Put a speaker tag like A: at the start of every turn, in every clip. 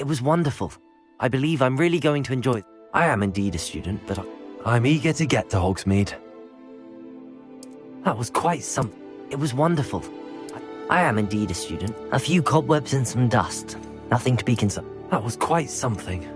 A: It was wonderful. I believe I'm really going to enjoy it. I am indeed a student, but
B: I'm eager to get to Hogsmeade.
A: that was quite something. It was wonderful. I am indeed a student. A few cobwebs and some dust. Nothing to be concerned.
B: That was quite something.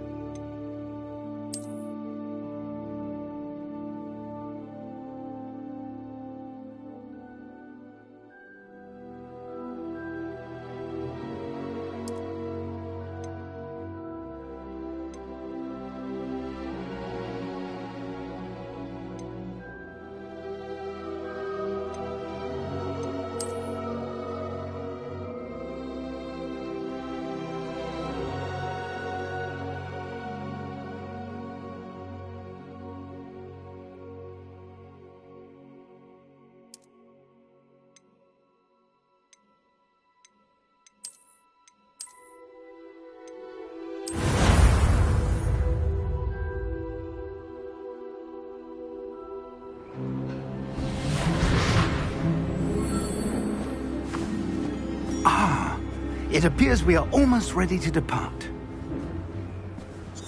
C: It appears we are almost ready to depart.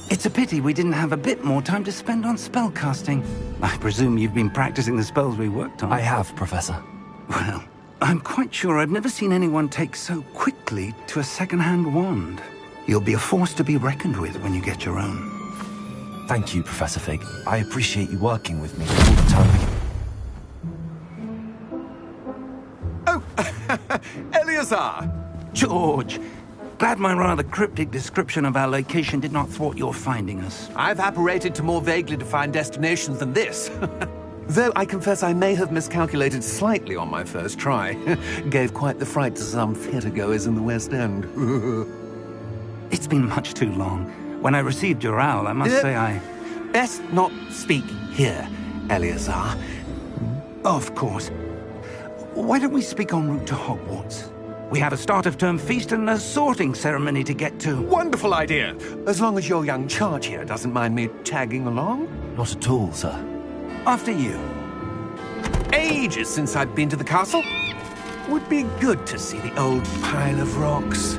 C: It's a pity we didn't have a bit more time to spend on spellcasting. I presume you've been practicing the spells we worked on.
B: I have, Professor.
C: Well, I'm quite sure I've never seen anyone take so quickly to a second-hand wand. You'll be a force to be reckoned with when you get your own.
B: Thank you, Professor Fig. I appreciate you working with me all the time.
D: Oh, Eleazar!
C: George, glad my rather cryptic description of our location did not thwart your finding us.
D: I've apparated to more vaguely defined destinations than this. Though I confess I may have miscalculated slightly on my first try. Gave quite the fright to some theatregoers in the West End.
C: It's been much too long. When I received your owl, I must say I...
D: Best not speak here, Eleazar.
C: Of course. Why don't we speak en route to Hogwarts? We have a start-of-term feast and a sorting ceremony to get to.
D: Wonderful idea! As long as your young charge here doesn't mind me tagging along.
B: Not at all, sir.
C: After you.
D: Ages since I've been to the castle. Would be good to see the old pile of rocks.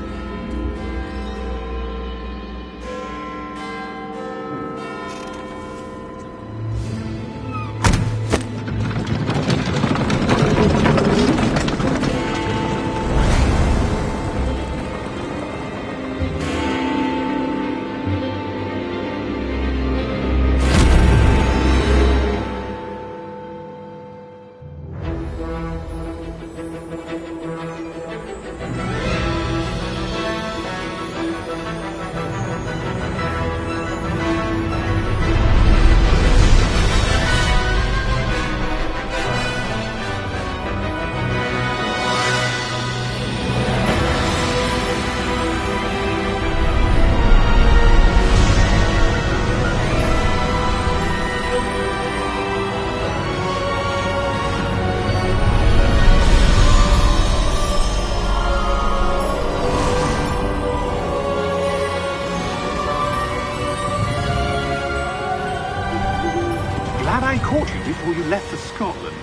C: I caught you before you left for Scotland.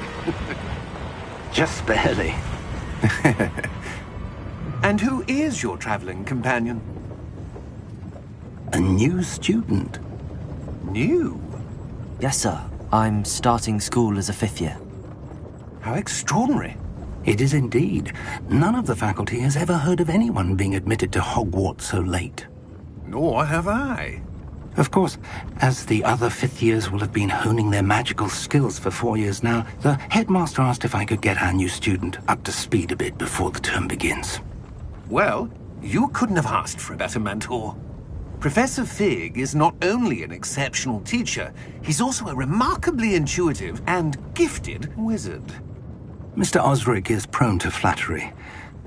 C: Just barely.
D: And who is your traveling companion?
C: A new student.
D: New?
A: Yes, sir. I'm starting school as a 5th year.
D: How extraordinary.
C: It is indeed. None of the faculty has ever heard of anyone being admitted to Hogwarts so late.
D: Nor have I.
C: Of course, as the other 5th years will have been honing their magical skills for 4 years now, the headmaster asked if I could get our new student up to speed a bit before the term begins.
D: Well, you couldn't have asked for a better mentor. Professor Fig is not only an exceptional teacher, he's also a remarkably intuitive and gifted wizard.
C: Mr. Osric is prone to flattery.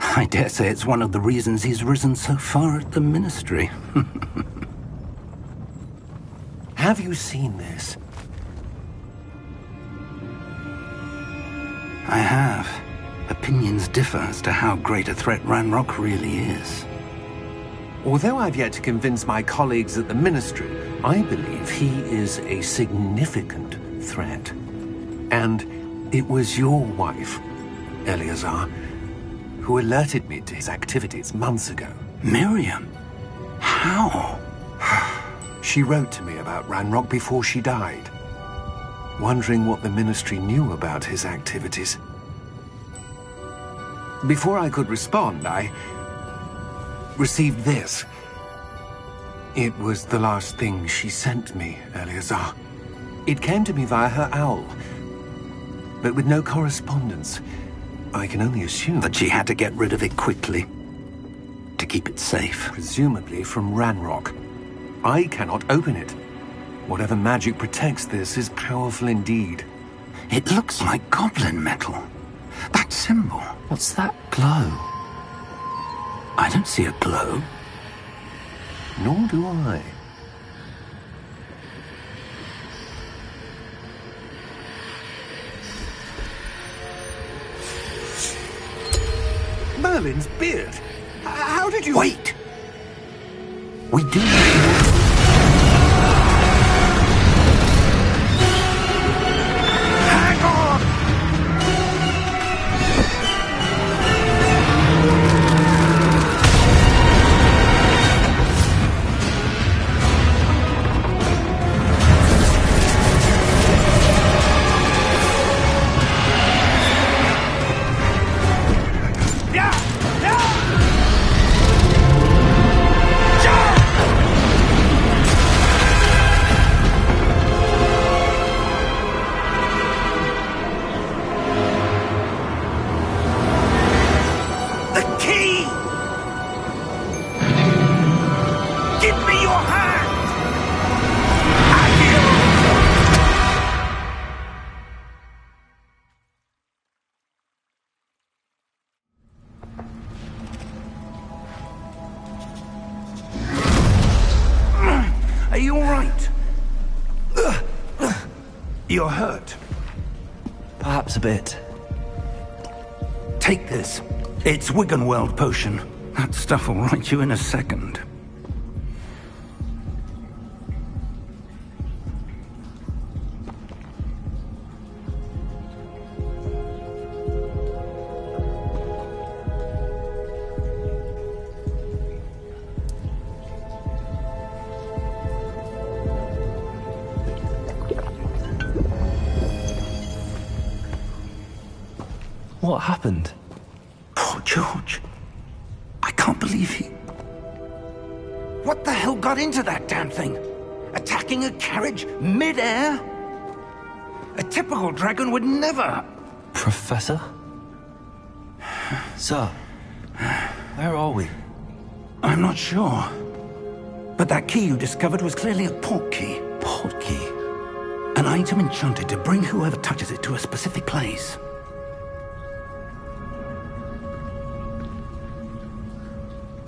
C: I dare say it's one of the reasons he's risen so far at the ministry.
D: Have you seen this?
C: I have. Opinions differ as to how great a threat Ranrock really is.
D: Although I've yet to convince my colleagues at the Ministry, I believe he is a significant threat. And it was your wife, Eleazar, who alerted me to his activities months ago.
C: Miriam? How?
D: She wrote to me about Ranrock before she died, wondering what the Ministry knew about his activities. Before I could respond, I received this. It was the last thing she sent me, Eleazar. It came to me via her owl, but with no correspondence. I can only assume
C: That she had to get rid of it quickly to keep it safe.
D: presumably from Ranrock. I cannot open it. Whatever magic protects this is powerful indeed.
C: It looks like goblin metal. That symbol.
A: What's that glow?
C: I don't see a glow.
D: Nor do I. Merlin's beard. How did you...
C: Wait! We do need to... Hang on! Are you all right? You're hurt.
B: Perhaps a bit.
C: Take this. It's Wiggenweld potion. That stuff will right you in a second.
B: What happened?
C: Poor George. I can't believe he... What the hell got into that damn thing? Attacking a carriage mid-air? A typical dragon would never...
B: Professor? Sir, where are we?
C: I'm not sure. But that key you discovered was clearly a port key.
B: Port key?
C: An item enchanted to bring whoever touches it to a specific place.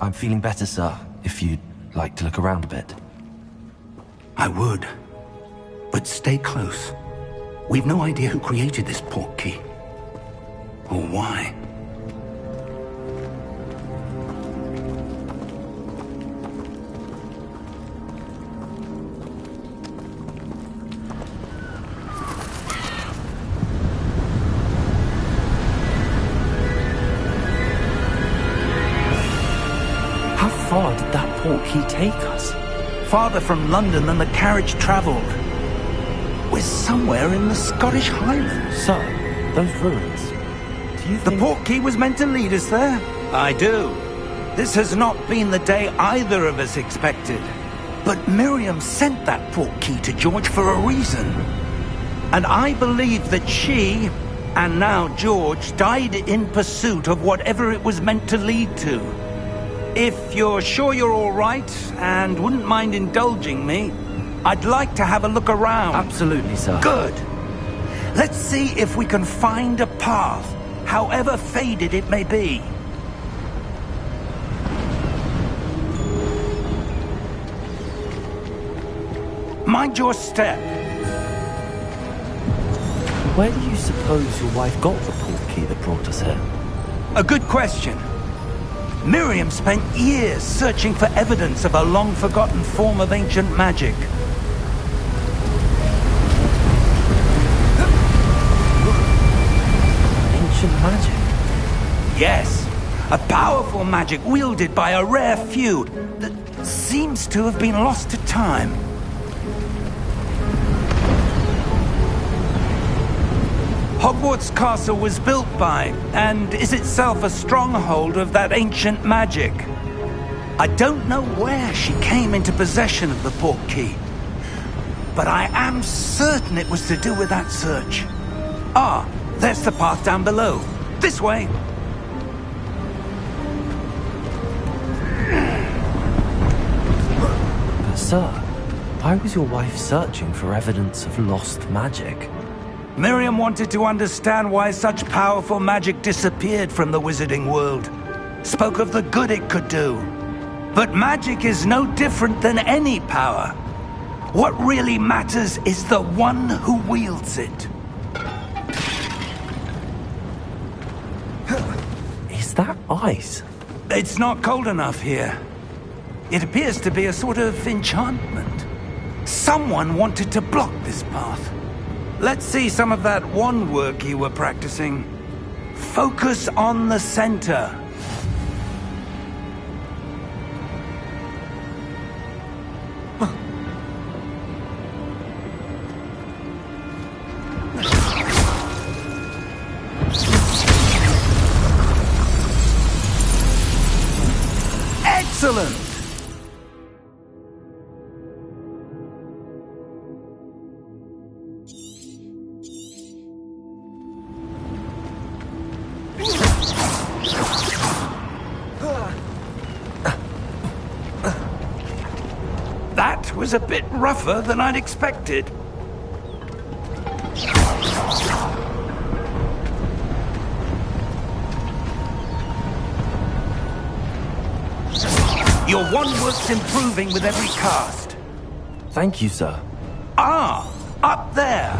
B: I'm feeling better, sir, if you'd like to look around a bit.
C: I would. But stay close. We've no idea who created this port key. Or why.
B: How far did that port key take us?
C: Farther from London than the carriage travelled. We're somewhere in the Scottish Highlands.
B: Sir, those ruins. Do you
C: The
B: think...
C: port key was meant to lead us there? I do. This has not been the day either of us expected. But Miriam sent that port key to George for a reason. And I believe that she, and now George, died in pursuit of whatever it was meant to lead to. If you're sure you're all right, and wouldn't mind indulging me, I'd like to have a look around.
B: Absolutely, sir.
C: Good. Let's see if we can find a path, however faded it may be. Mind your step.
B: Where do you suppose your wife got the port key that brought us here?
C: A good question. Miriam spent years searching for evidence of a long-forgotten form of ancient magic.
B: Ancient magic?
C: Yes, a powerful magic wielded by a rare few that seems to have been lost to time. Hogwarts Castle was built by, and is itself a stronghold of that ancient magic. I don't know where she came into possession of the portkey, but I am certain it was to do with that search. Ah, there's the path down below. This way.
B: But sir, why was your wife searching for evidence of lost magic?
C: Miriam wanted to understand why such powerful magic disappeared from the wizarding world. Spoke of the good it could do. But magic is no different than any power. What really matters is the one who wields it.
B: Is that ice?
C: It's not cold enough here. It appears to be a sort of enchantment. Someone wanted to block this path. Let's see some of that wand work you were practicing. Focus on the center. Excellent! That was a bit rougher than I'd expected. Your wand work's improving with every cast.
B: Thank you, sir.
C: Ah, up there.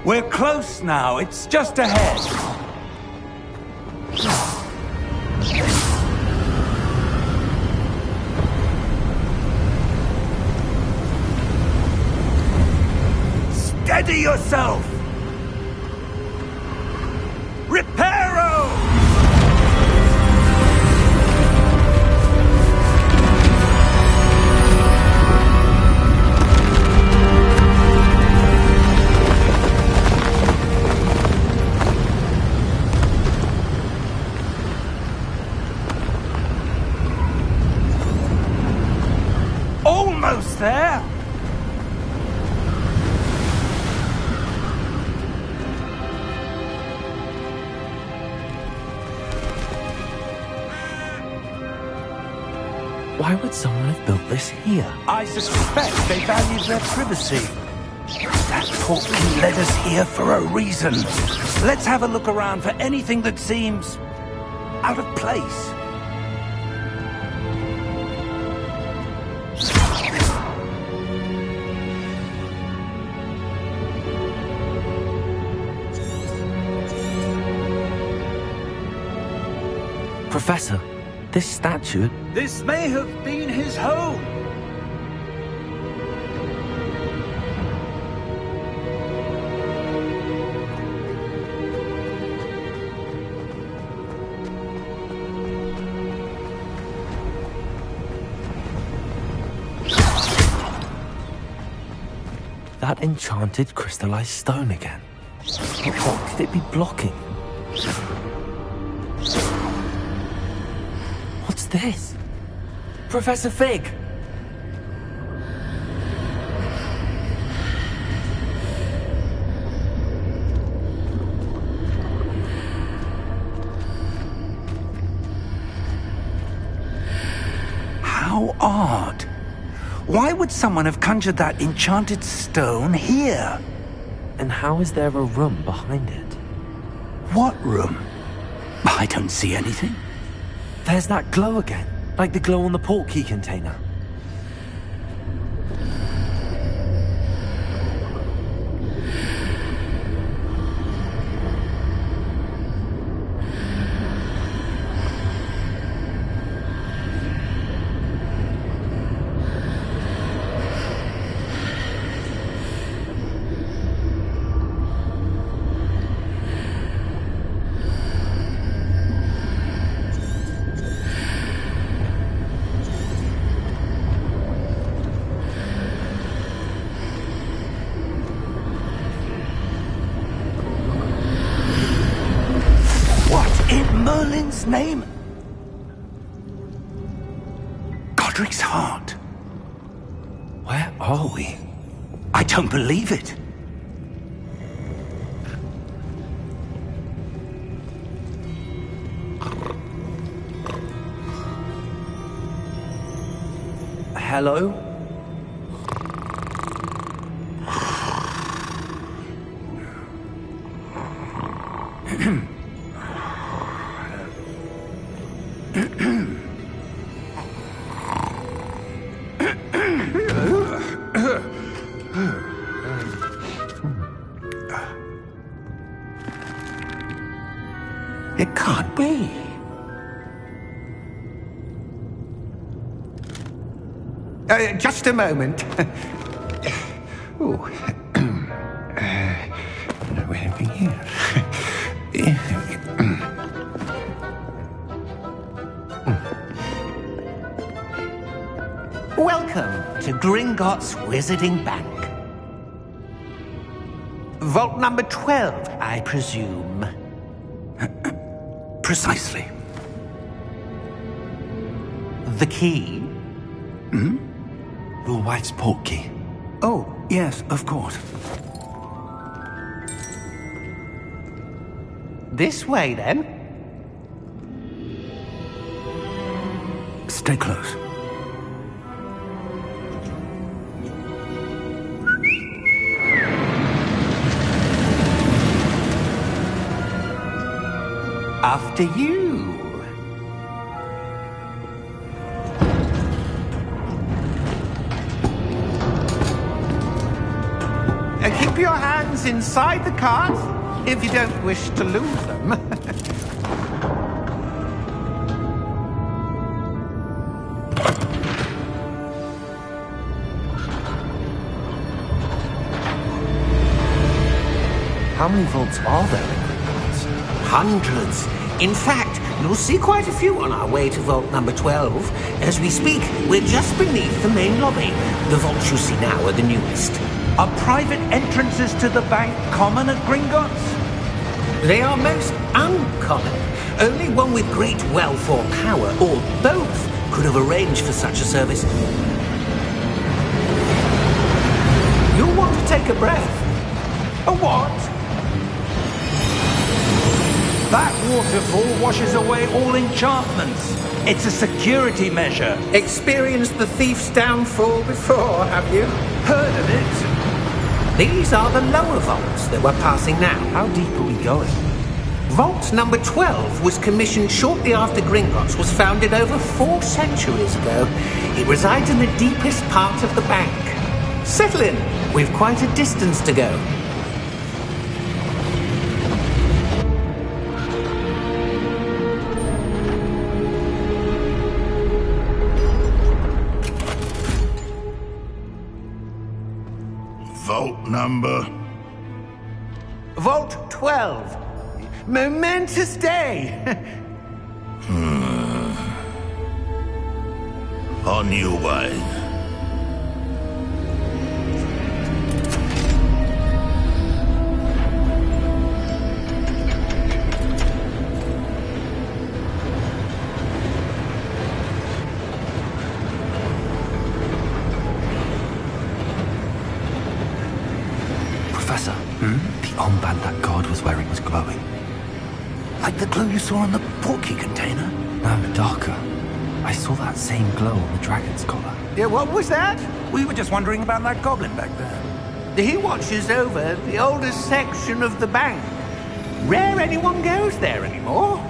C: We're close now. It's just ahead. Steady yourself! Reparo! Almost there!
B: Why would someone have built this here?
C: I suspect they valued their privacy. That portkey led us here for a reason. Let's have a look around for anything that seems out of place.
B: Professor, this statue...
C: This may have been his home.
B: That enchanted crystallized stone again. But what could it be blocking? What's this? Professor Fig!
C: How odd. Why would someone have conjured that enchanted stone here?
B: And how is there a room behind it?
C: What room? I don't see anything.
B: There's that glow again. Like the glow on the portkey container.
C: Merlin's name? Godric's heart.
B: Where are we?
C: I don't believe it.
B: Hello?
C: It can't be. Just a moment. Oh. Where are we here? Welcome to Gringotts Wizarding Bank. Vault number 12, I presume. Precisely. The key?
B: Your wife's portkey.
C: Oh, yes, of course. This way, then. Stay close. After you. Keep your hands inside the cart if you don't wish to lose them.
B: How many vaults are there in Hogwarts?
E: Hundreds. In fact, you'll see quite a few on our way to vault number 12. As we speak, we're just beneath the main lobby. The vaults you see now are the newest.
C: Are private entrances to the bank common at Gringotts?
E: They are most uncommon. Only one with great wealth or power, or both, could have arranged for such a service. You'll want to take a breath.
C: A what? That waterfall washes away all enchantments. It's a security measure.
E: Experienced the thief's downfall before, have you?
C: Heard of it?
E: These are the lower vaults that we're passing now.
B: How deep are we going?
E: Vault number 12 was commissioned shortly after Gringotts was founded over 4 centuries ago. It resides in the deepest part of the bank. Settle in. We've quite a distance to go.
F: Vault number?
C: Vault 12. Momentous day.
F: On your way.
B: Professor, the armband that guard was wearing was glowing.
C: Like the glow you saw on the portkey container?
B: No, darker. I saw that same glow on the dragon's collar.
C: Yeah, what was that?
G: We were just wondering about that goblin back there.
C: He watches over the oldest section of the bank. Rare anyone goes there anymore.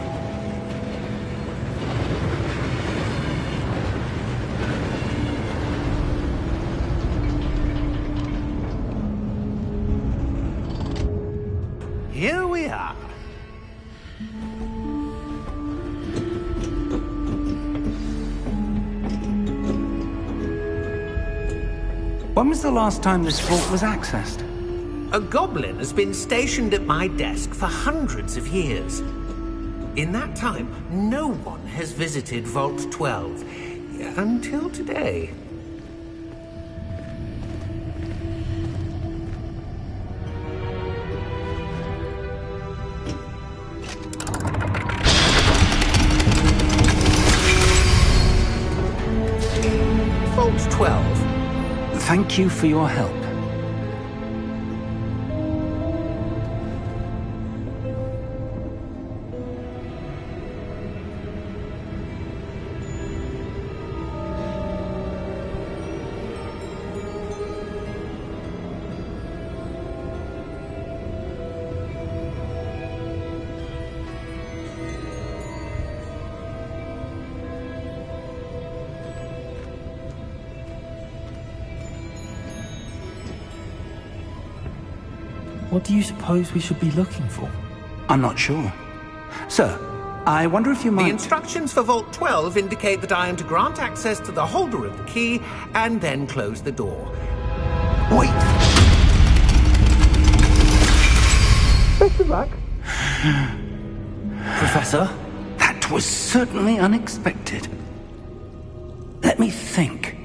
E: here we are.
C: When was the last time this vault was accessed?
E: A goblin has been stationed at my desk for hundreds of years. In that time, no one has visited Vault 12. Until today. Vault 12.
C: Thank you for your help.
B: What do you suppose we should be looking for?
C: I'm not sure. Sir, I wonder if you might...
E: The instructions for Vault 12 indicate that I am to grant access to the holder of the key and then close the door.
C: Wait!
E: Best of luck.
B: Professor?
C: That was certainly unexpected. Let me think.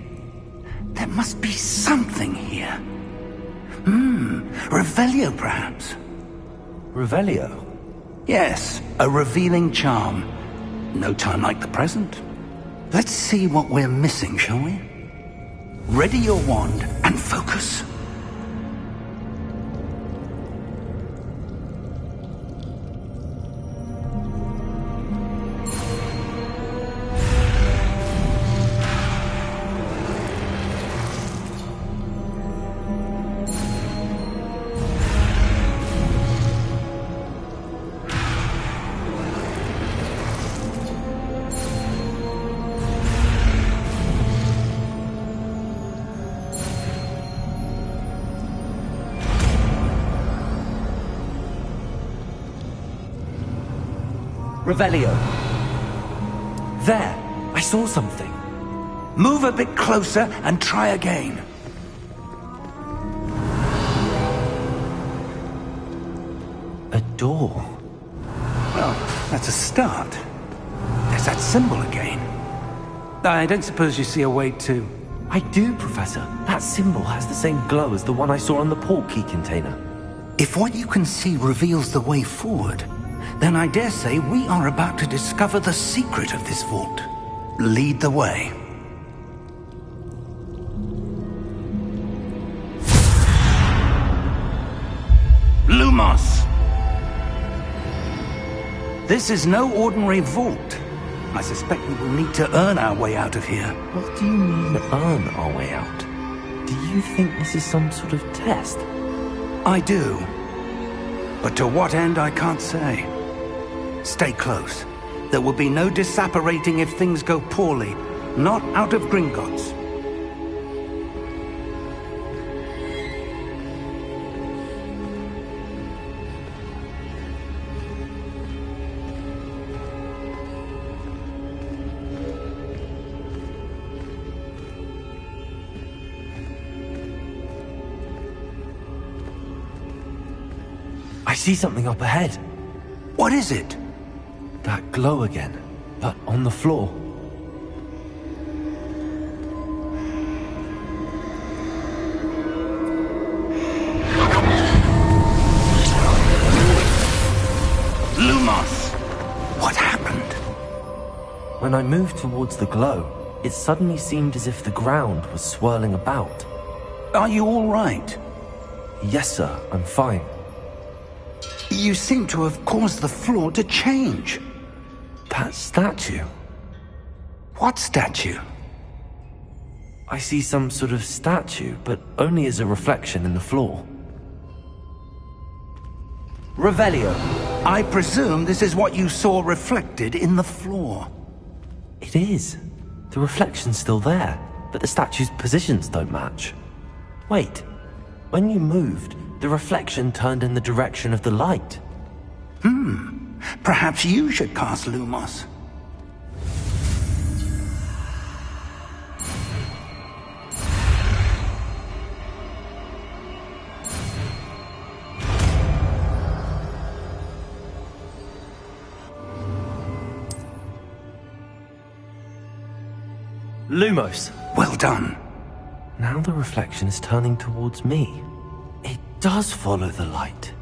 C: There must be something here. Revelio, perhaps?
B: Revelio?
C: Yes, a revealing charm. No time like the present. Let's see what we're missing, shall we? Ready your wand and focus.
B: Revelio. There! I saw something.
C: Move a bit closer and try again.
B: A door.
C: Well, that's a start. There's that symbol again. I don't suppose you see a way to...
B: I do, Professor. That symbol has the same glow as the one I saw on the port key container.
C: If what you can see reveals the way forward, then I dare say we are about to discover the secret of this vault. Lead the way. Lumos! This is no ordinary vault. I suspect we will need to earn our way out of here.
B: What do you mean, earn our way out? Do you think this is some sort of test?
C: I do. But to what end, I can't say. Stay close. There will be no disapparating if things go poorly. Not out of Gringotts.
B: I see something up ahead.
C: What is it?
B: That glow again, but on the floor.
C: Lumos! What happened?
B: When I moved towards the glow, it suddenly seemed as if the ground was swirling about.
C: Are you all right?
B: Yes, sir, I'm fine.
C: You seem to have caused the floor to change.
B: That statue.
C: What statue?
B: I see some sort of statue, but only as a reflection in the floor.
C: Revelio, I presume this is what you saw reflected in the floor.
B: It is. The reflection's still there, but the statue's positions don't match. Wait, when you moved, The reflection turned in the direction of the light.
C: Perhaps you should cast Lumos.
B: Lumos!
C: Well done.
B: Now the reflection is turning towards me. It does follow the light.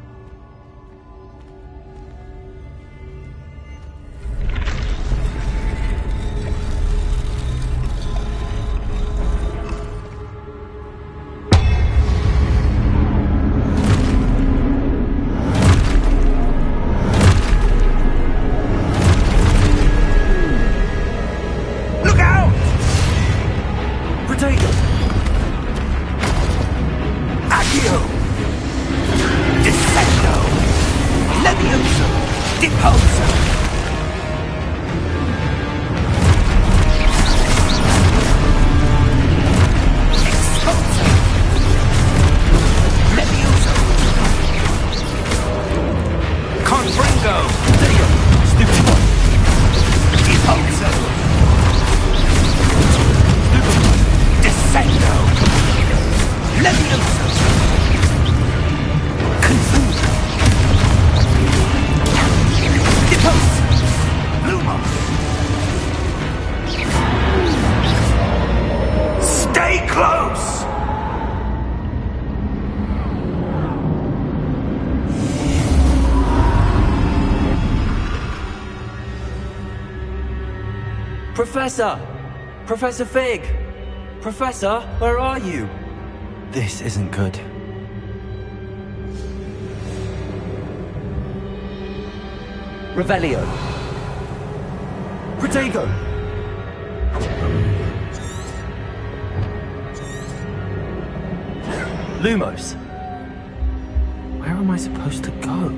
B: Professor! Professor Fig! Professor, where are you? This isn't good. Revelio! Protego! Lumos! Where am I supposed to go?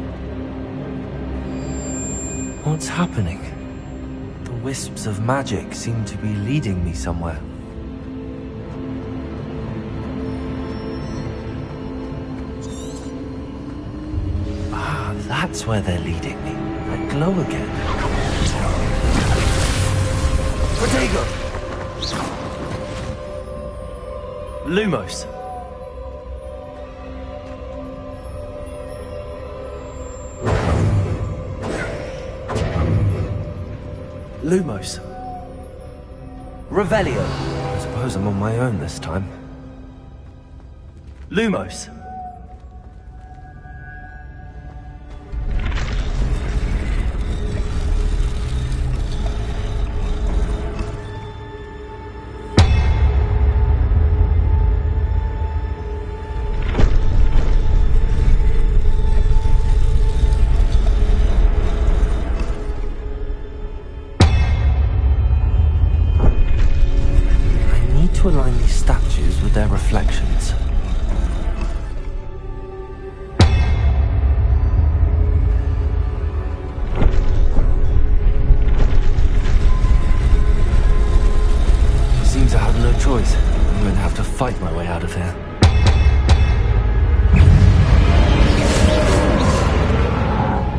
B: What's happening? The wisps of magic seem to be leading me somewhere. Ah, that's where they're leading me. I glow again. Protego! Lumos! Lumos. Revelio. I suppose I'm on my own this time. Lumos. To align these statues with their reflections. Seems I have no choice. I'm going to have to fight my way out of here.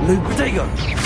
B: Luke, Protego!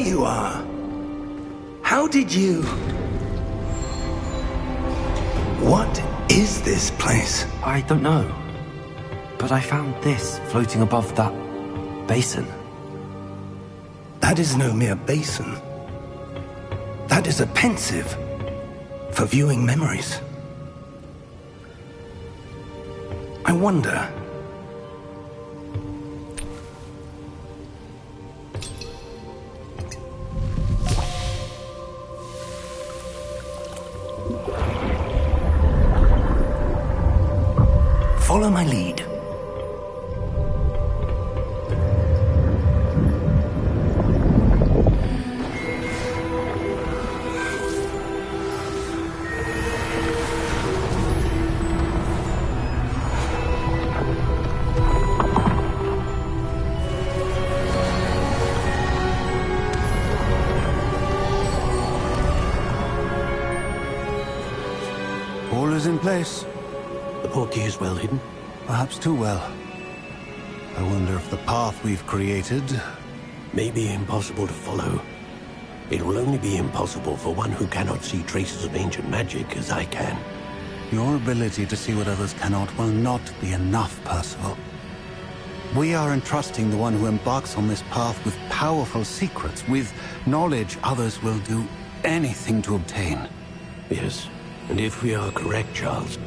C: you are. How did you... What is this place?
B: I don't know. But I found this floating above that basin.
C: That is no mere basin. That is a pensive for viewing memories. I wonder... Follow my lead.
H: All is in place.
I: The portkey is well hidden.
H: Perhaps too well. I wonder if the path we've created...
I: May be impossible to follow. It will only be impossible for one who cannot see traces of ancient magic as I can.
H: Your ability to see what others cannot will not be enough, Percival. We are entrusting the one who embarks on this path with powerful secrets, with knowledge others will do anything to obtain.
I: Yes, and if we are correct, Charles,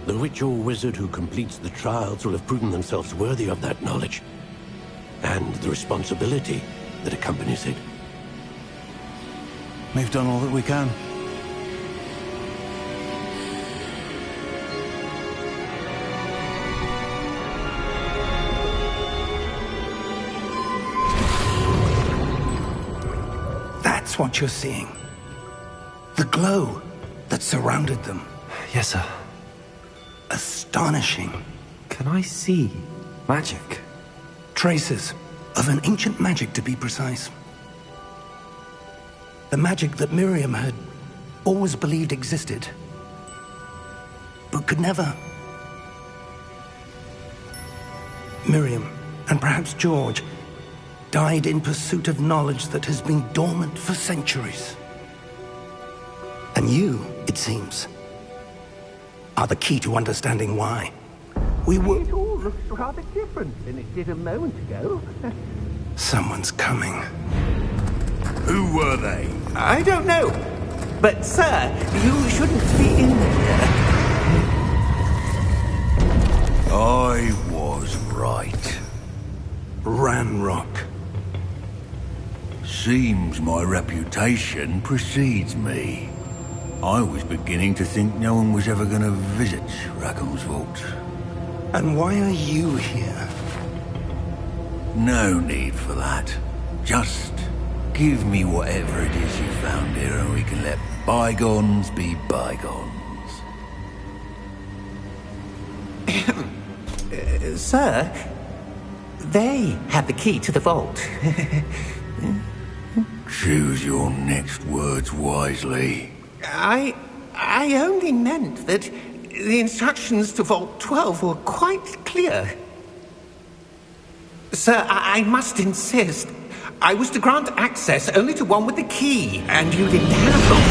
I: the witch or wizard who completes the trials will have proven themselves worthy of that knowledge, and the responsibility that accompanies it.
H: We've done all that we can.
C: That's what you're seeing. The glow that surrounded them.
B: Yes, sir.
C: Astonishing.
B: Can I see magic?
C: Traces of an ancient magic, to be precise. The magic that Miriam had always believed existed, but could never. Miriam, and perhaps George, died in pursuit of knowledge that has been dormant for centuries. And you, it seems, are the key to understanding why. We were...
E: It all looks rather different than it did a moment ago.
C: Someone's coming.
F: Who were they?
E: I don't know. But, sir, you shouldn't be in here.
F: I was right.
C: Ranrock.
F: Seems my reputation precedes me. I was beginning to think no one was ever going to visit Rackham's Vault.
C: And why are you here?
F: No need for that. Just give me whatever it is you found here and we can let bygones be bygones.
E: Sir, they have the key to the vault.
F: Choose your next words wisely.
E: I only meant that the instructions to Vault 12 were quite clear. Sir, I must insist. I was to grant access only to one with the key, and you didn't have them.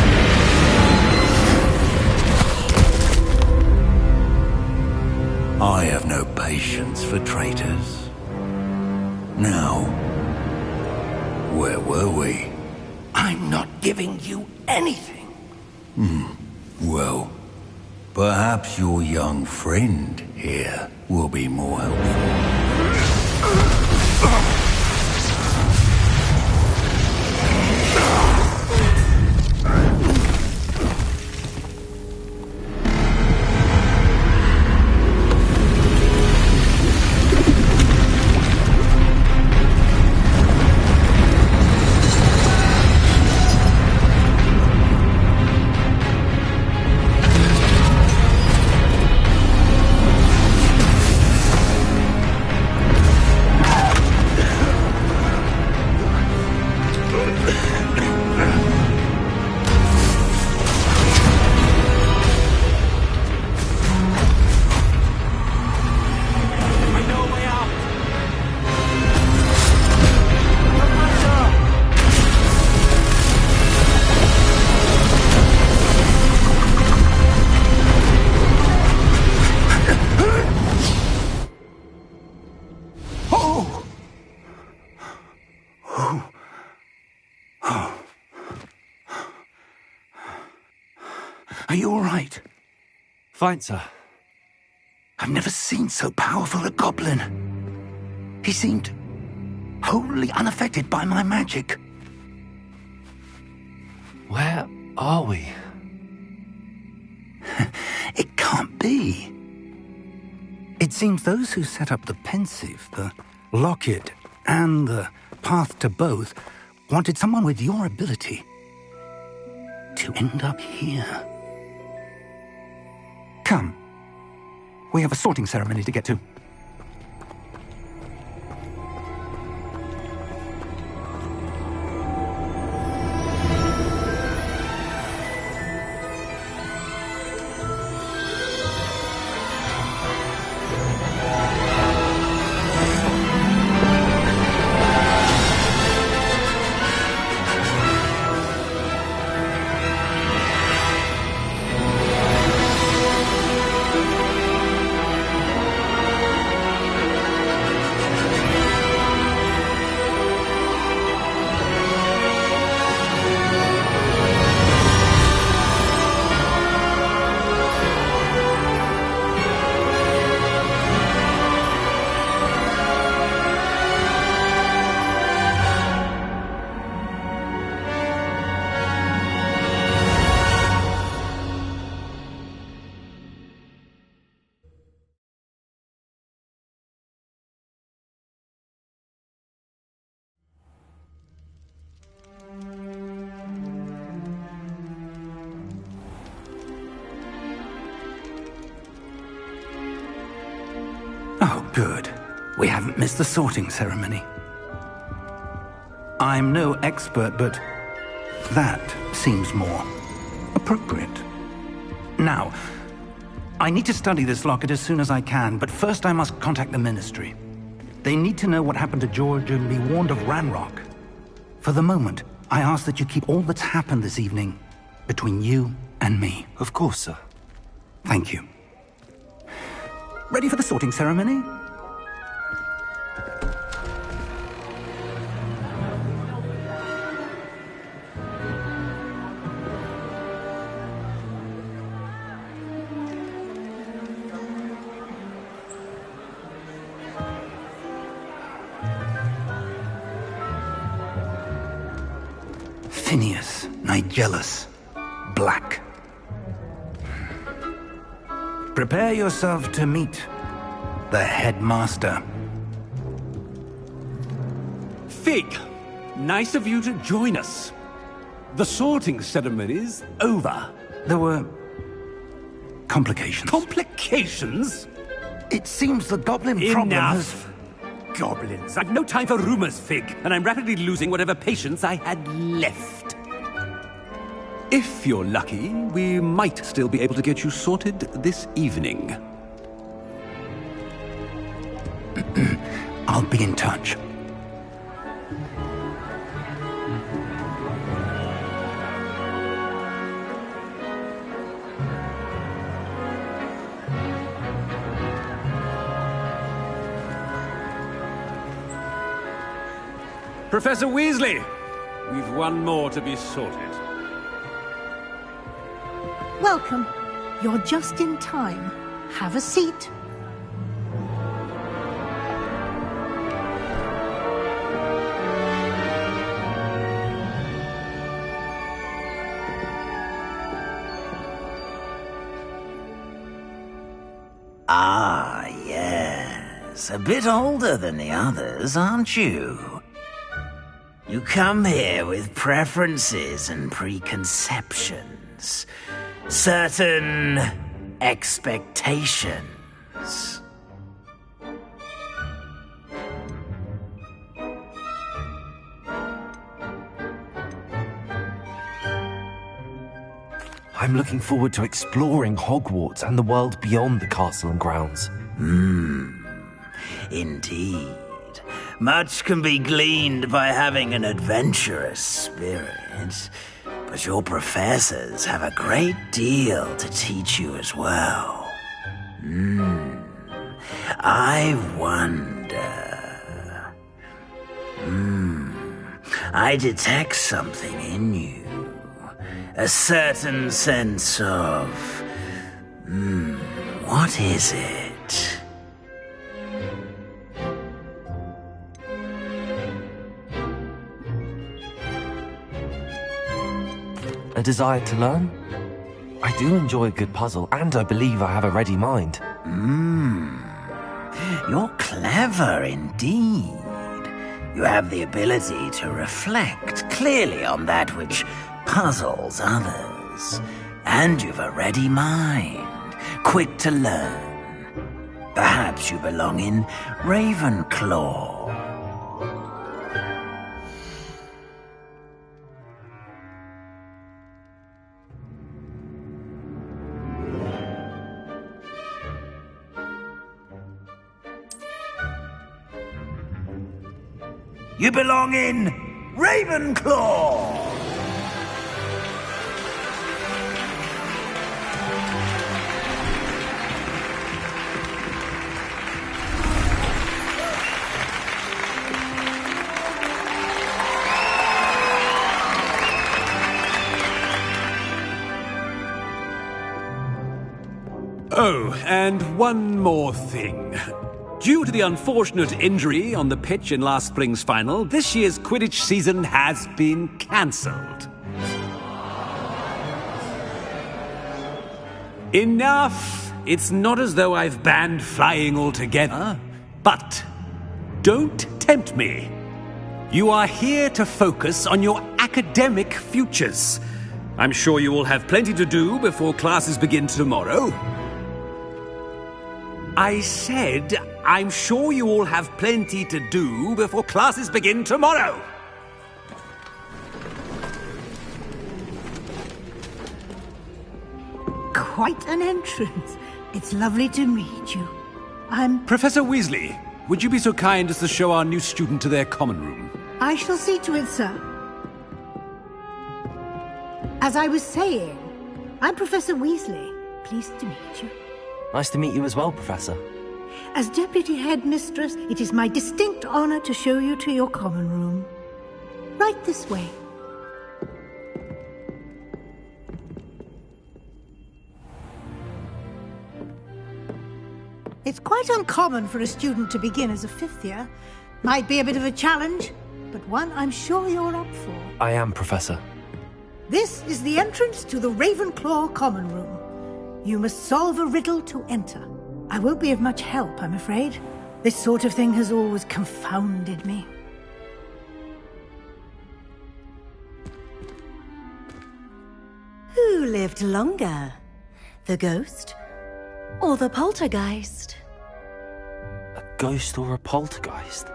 F: I have no patience for traitors. Now, where were we?
C: I'm not giving you anything.
F: Well, perhaps your young friend here will be more helpful.
C: Are you all right?
B: Fine, sir.
C: I've never seen so powerful a goblin. He seemed wholly unaffected by my magic.
B: Where are we?
C: It can't be. It seems those who set up the pensive, the locket, and the path to both wanted someone with your ability to end up here. Come. We have a sorting ceremony to get to. Oh, good. We haven't missed the sorting ceremony. I'm no expert, but that seems more appropriate. Now, I need to study this locket as soon as I can, but first I must contact the Ministry. They need to know what happened to George and be warned of Ranrock. For the moment, I ask that you keep all that's happened this evening between you and me.
B: Of course, sir.
C: Thank you. Ready for the sorting ceremony? Phineas Nigellus Black. Prepare yourself to meet the headmaster.
J: Fig, nice of you to join us. The sorting ceremony's over.
C: There were complications.
J: Complications?
C: It seems the goblin problem has...
J: Enough! Goblins. I've no time for rumors, Fig, and I'm rapidly losing whatever patience I had left. If you're lucky, we might still be able to get you sorted this evening.
C: I'll be in touch.
J: Professor Weasley, we've one more to be sorted.
K: Welcome. You're just in time. Have a seat.
L: Ah, yes. A bit older than the others, aren't you? You come here with preferences and preconceptions. Certain expectations.
B: I'm looking forward to exploring Hogwarts and the world beyond the castle and grounds.
L: Indeed. Much can be gleaned by having an adventurous spirit, but your professors have a great deal to teach you as well. I wonder... I detect something in you. A certain sense of... what is it?
B: A desire to learn? I do enjoy a good puzzle, and I believe I have a ready mind.
L: You're clever indeed. You have the ability to reflect clearly on that which puzzles others. And you've a ready mind, quick to learn. Perhaps you belong in Ravenclaw. You belong in Ravenclaw!
J: Oh, and one more thing. Due to the unfortunate injury on the pitch in last spring's final, this year's Quidditch season has been cancelled. Enough! It's not as though I've banned flying altogether, but don't tempt me. You are here to focus on your academic futures. I'm sure you will have plenty to do before classes begin tomorrow. I said, I'm sure you all have plenty to do before classes begin tomorrow.
K: Quite an entrance. It's lovely to meet you.
J: Professor Weasley, would you be so kind as to show our new student to their common room?
K: I shall see to it, sir. As I was saying, I'm Professor Weasley. Pleased to meet you.
B: Nice to meet you as well, Professor.
K: As Deputy Headmistress, it is my distinct honor to show you to your common room. Right this way. It's quite uncommon for a student to begin as a fifth year. Might be a bit of a challenge, but one I'm sure you're up for.
B: I am, Professor.
K: This is the entrance to the Ravenclaw common room. You must solve a riddle to enter. I won't be of much help, I'm afraid. This sort of thing has always confounded me.
M: Who lived longer? The ghost or the poltergeist?
B: A ghost or a poltergeist?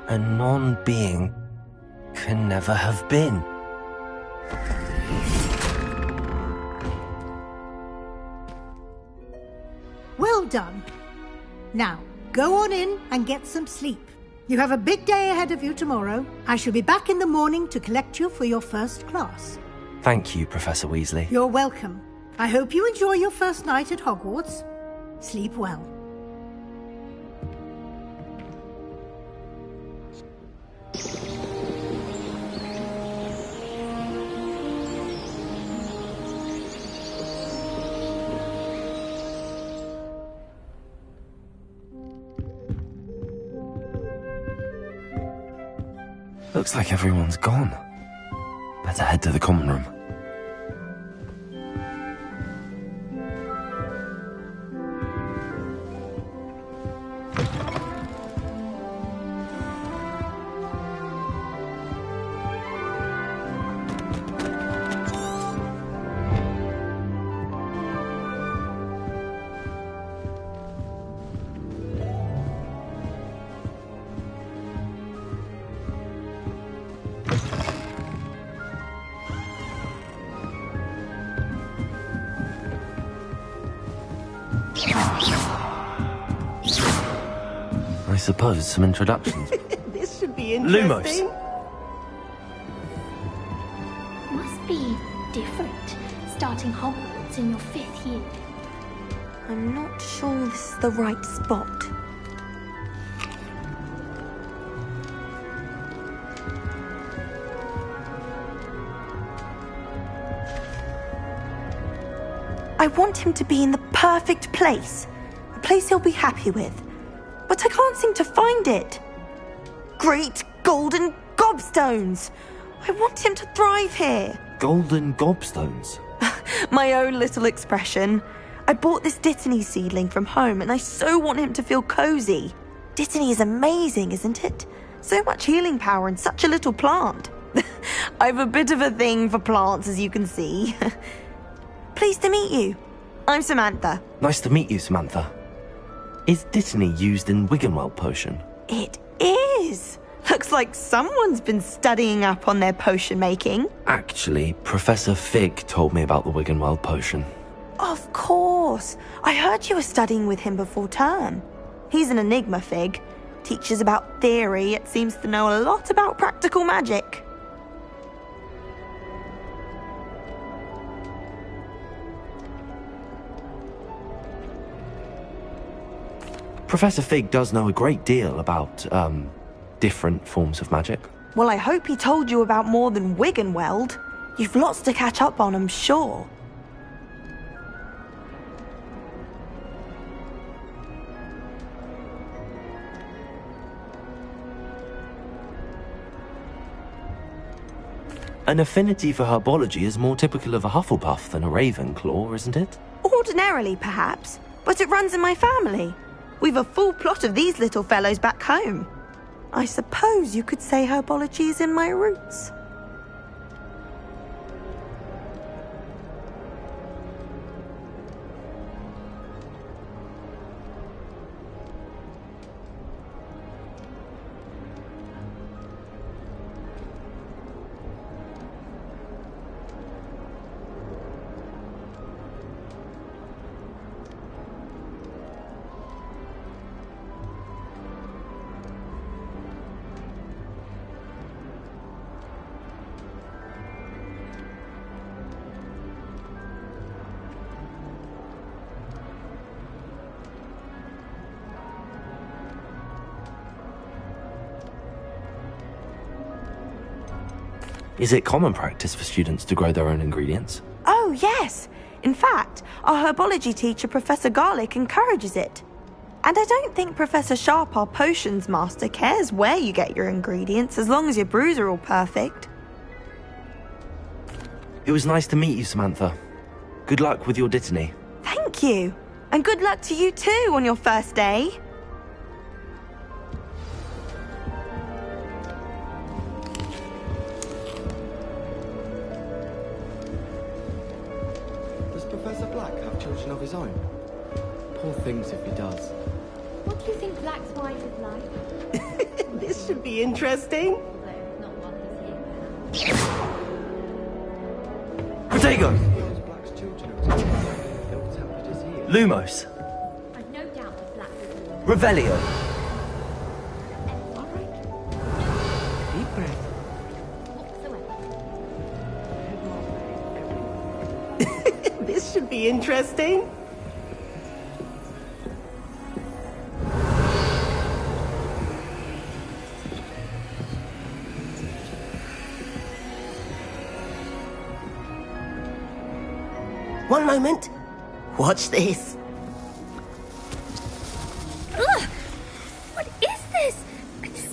B: A non-being can never have been.
K: Well done. Now, go on in and get some sleep. You have a big day ahead of you tomorrow. I shall be back in the morning to collect you for your first class.
B: Thank you, Professor Weasley.
K: You're welcome. I hope you enjoy your first night at Hogwarts. Sleep well.
B: Looks like everyone's gone. Better head to the common room. I suppose some introductions.
M: This should be interesting.
B: Lumos.
N: Must be different, starting Hogwarts in your 5th year.
M: I'm not sure this is the right spot.
O: I want him to be in the perfect place. A place he'll be happy with. But I can't seem to find it. Great golden gobstones! I want him to thrive here.
B: Golden gobstones?
O: My own little expression. I bought this Dittany seedling from home and I so want him to feel cozy. Dittany is amazing, isn't it? So much healing power in such a little plant. I've a bit of a thing for plants, as you can see. Pleased to meet you. I'm Samantha.
B: Nice to meet you, Samantha. Is Dittany used in Wiggenweld potion?
O: It is. Looks like someone's been studying up on their potion making.
B: Actually, Professor Fig told me about the Wiggenweld potion.
O: Of course. I heard you were studying with him before term. He's an enigma, Fig. Teaches about theory, yet seems to know a lot about practical magic.
B: Professor Fig does know a great deal about, different forms of magic.
O: Well, I hope he told you about more than Wiggenweld. You've lots to catch up on, I'm sure.
B: An affinity for herbology is more typical of a Hufflepuff than a Ravenclaw, isn't it?
O: Ordinarily, perhaps, but it runs in my family. We've a full plot of these little fellows back home. I suppose you could say herbology is in my roots.
B: Is it common practice for students to grow their own ingredients?
O: Oh, yes. In fact, our herbology teacher, Professor Garlick, encourages it. And I don't think Professor Sharp, our potions master, cares where you get your ingredients, as long as your brews are all perfect.
B: It was nice to meet you, Samantha. Good luck with your Dittany.
O: Thank you. And good luck to you too on your first day.
P: Of his own. Poor things if he does.
N: What do you think Black's wife is like?
Q: This should be interesting.
B: Protego! Lumos!
N: I've no doubt that Black is
B: Revelio!
Q: Deep breath. This should be interesting.
L: One moment. Watch this.
N: Ugh! What is this?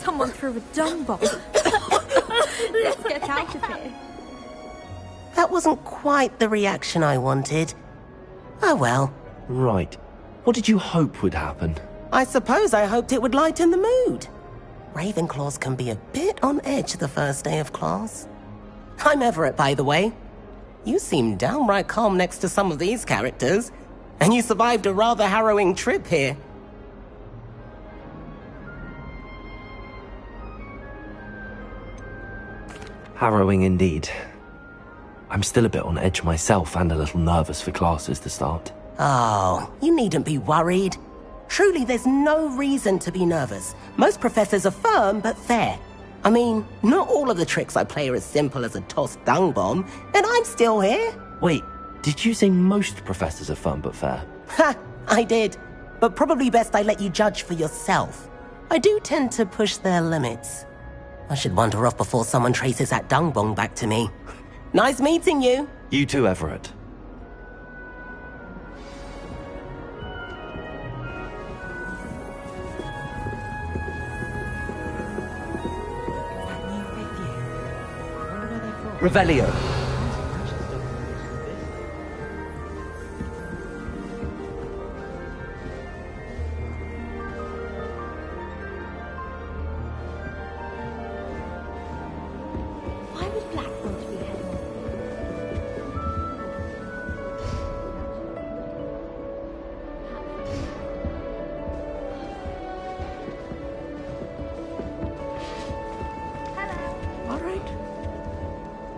N: Someone threw a dung bomb. Let's get out of here.
L: That wasn't quite the reaction I wanted. Oh well.
B: Right. What did you hope would happen?
L: I suppose I hoped it would lighten the mood. Ravenclaws can be a bit on edge the first day of class. I'm Everett, by the way. You seem downright calm next to some of these characters, and you survived a rather harrowing trip here.
B: Harrowing indeed. I'm still a bit on edge myself and a little nervous for classes to start.
L: Oh, you needn't be worried. Truly, there's no reason to be nervous. Most professors are firm but fair. I mean, not all of the tricks I play are as simple as a tossed dung bomb, and I'm still here.
B: Wait, did you say most professors are firm but fair?
L: Ha, I did. But probably best I let you judge for yourself. I do tend to push their limits. I should wander off before someone traces that dung bomb back to me. Nice meeting you.
B: You too, Everett.
A: Revelio.
N: Why would Black want to be headmaster?
R: All right.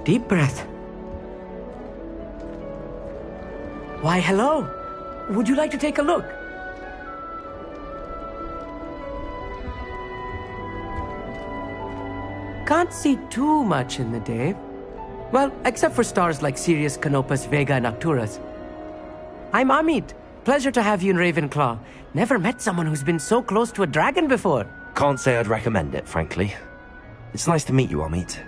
R: Deep breath. Why, hello. Would you like to take a look? Can't see too much in the day. Well, except for stars like Sirius, Canopus, Vega, and Arcturus. I'm Amit. Pleasure to have you in Ravenclaw. Never met someone who's been so close to a dragon before.
B: Can't say I'd recommend it, frankly. It's nice to meet you, Amit.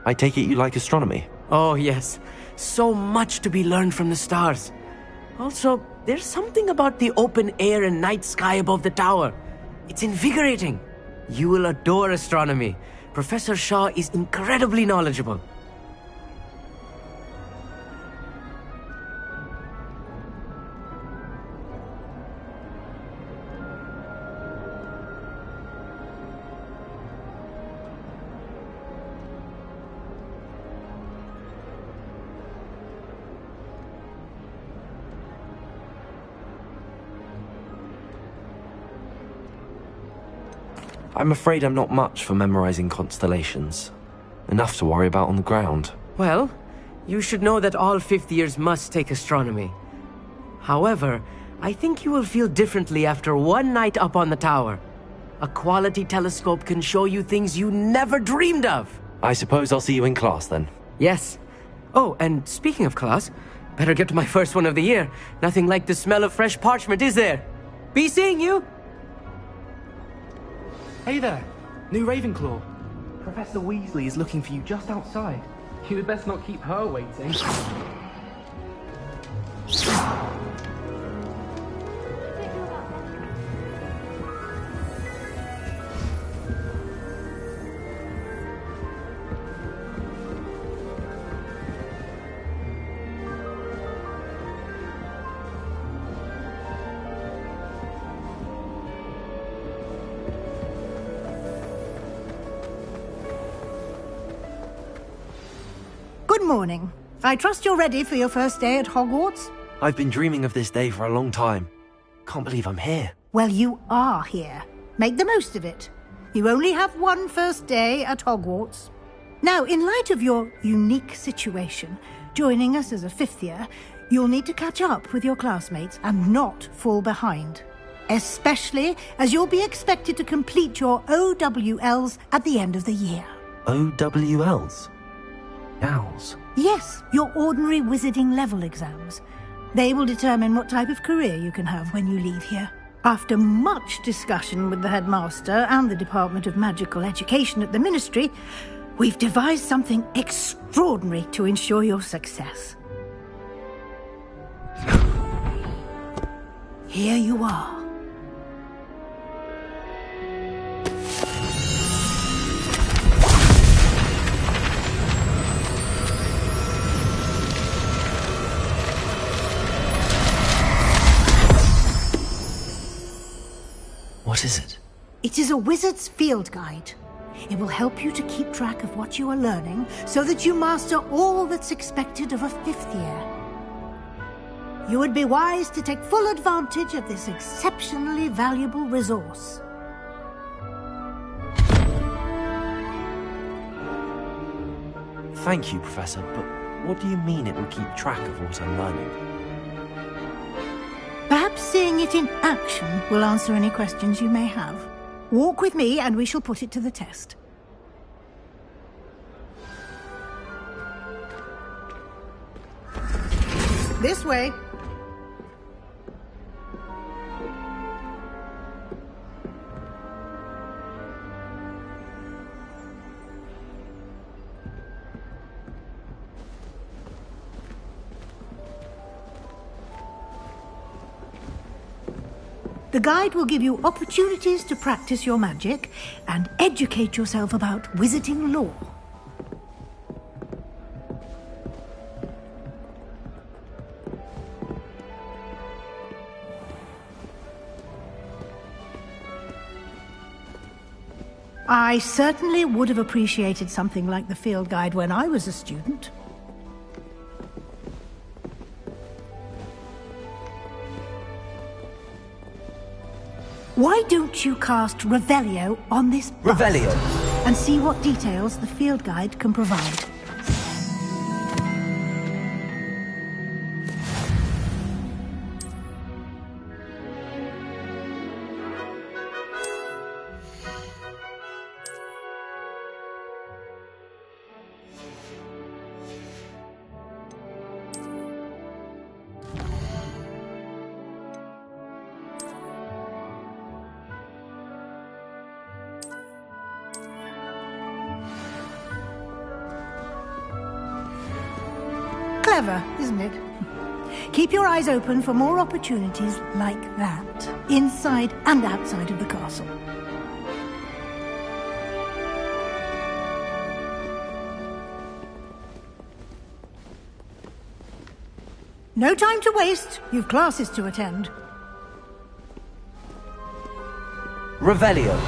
B: I take it you like astronomy?
R: Oh, yes. So much to be learned from the stars. Also, there's something about the open air and night sky above the tower. It's invigorating. You will adore astronomy. Professor Shaw is incredibly knowledgeable.
B: I'm afraid I'm not much for memorizing constellations. Enough to worry about on the ground.
R: Well, you should know that all fifth years must take astronomy. However, I think you will feel differently after one night up on the tower. A quality telescope can show you things you never dreamed of.
B: I suppose I'll see you in class then.
R: Yes. Oh, and speaking of class, better get to my first one of the year. Nothing like the smell of fresh parchment, is there? Be seeing you!
S: Hey there, new Ravenclaw. Professor Weasley is looking for you just outside. You had best not keep her waiting.
K: Good morning. I trust you're ready for your first day at Hogwarts?
B: I've been dreaming of this day for a long time. Can't believe I'm here.
K: Well, you are here. Make the most of it. You only have one first day at Hogwarts. Now, in light of your unique situation, joining us as a fifth year, you'll need to catch up with your classmates and not fall behind. Especially as you'll be expected to complete your OWLs at the end of the year.
B: OWLs? Owls?
K: Yes, your ordinary wizarding level exams. They will determine what type of career you can have when you leave here. After much discussion with the headmaster and the Department of Magical Education at the Ministry, we've devised something extraordinary to ensure your success. Here you are.
B: What is it?
K: It is a wizard's field guide. It will help you to keep track of what you are learning so that you master all that's expected of a fifth year. You would be wise to take full advantage of this exceptionally valuable resource.
B: Thank you, Professor, but what do you mean it will keep track of what I'm learning?
K: Perhaps seeing it in action will answer any questions you may have. Walk with me and we shall put it to the test. This way. The guide will give you opportunities to practice your magic and educate yourself about wizarding lore. I certainly would have appreciated something like the field guide when I was a student. Why don't you cast Revelio on this bus
A: Revelio.
K: and see what details the field guide can provide? Clever, isn't it? Keep your eyes open for more opportunities like that, inside and outside of the castle. No time to waste. You've classes to attend.
A: Revelio.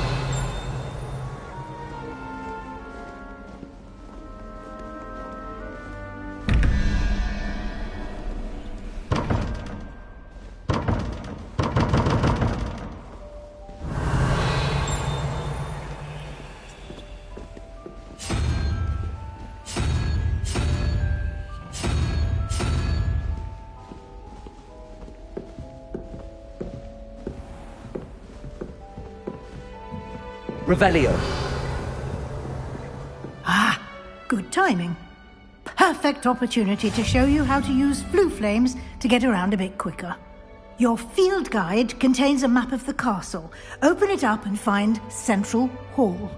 A: Revelio.
K: Ah, good timing. Perfect opportunity to show you how to use flue flames to get around a bit quicker. Your field guide contains a map of the castle. Open it up and find Central Hall.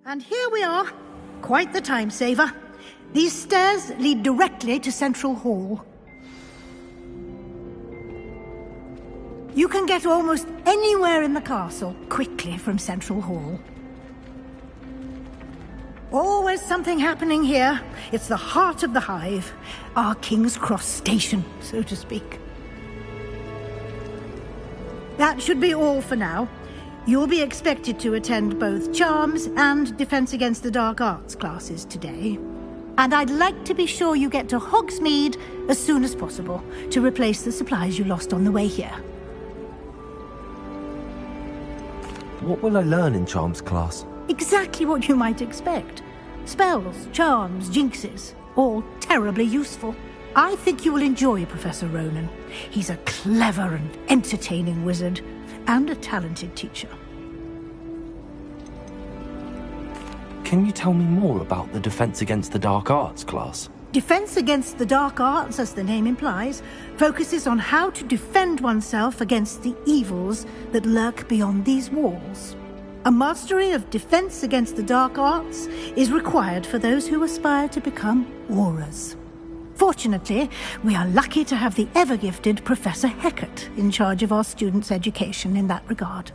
K: And here we are. Quite the time saver. These stairs lead directly to Central Hall. You can get almost anywhere in the castle quickly from Central Hall. Always something happening here. It's the heart of the hive. Our King's Cross station, so to speak. That should be all for now. You'll be expected to attend both Charms and Defense Against the Dark Arts classes today. And I'd like to be sure you get to Hogsmeade as soon as possible to replace the supplies you lost on the way here.
B: What will I learn in Charms class?
K: Exactly what you might expect. Spells, charms, jinxes, all terribly useful. I think you will enjoy Professor Ronan. He's a clever and entertaining wizard, and a talented teacher.
B: Can you tell me more about the Defense Against the Dark Arts class?
K: Defense Against the Dark Arts, as the name implies, focuses on how to defend oneself against the evils that lurk beyond these walls. A mastery of Defense Against the Dark Arts is required for those who aspire to become Aurors. Fortunately, we are lucky to have the ever-gifted Professor Hecat in charge of our students' education in that regard.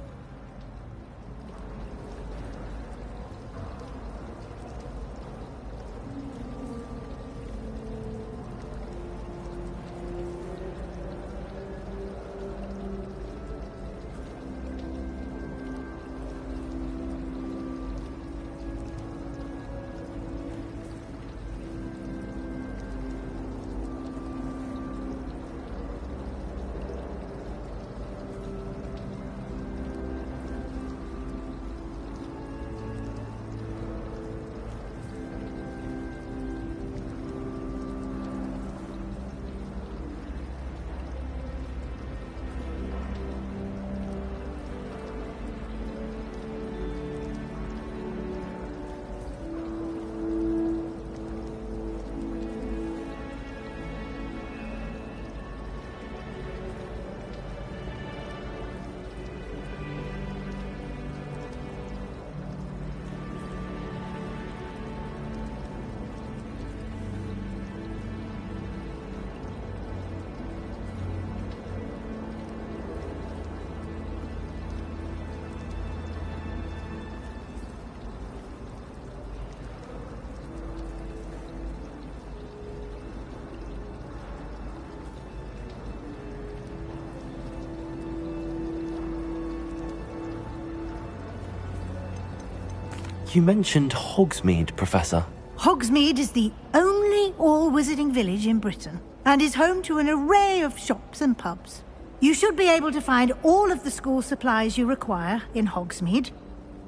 B: You mentioned Hogsmeade, Professor.
K: Hogsmeade is the only all-wizarding village in Britain, and is home to an array of shops and pubs. You should be able to find all of the school supplies you require in Hogsmeade.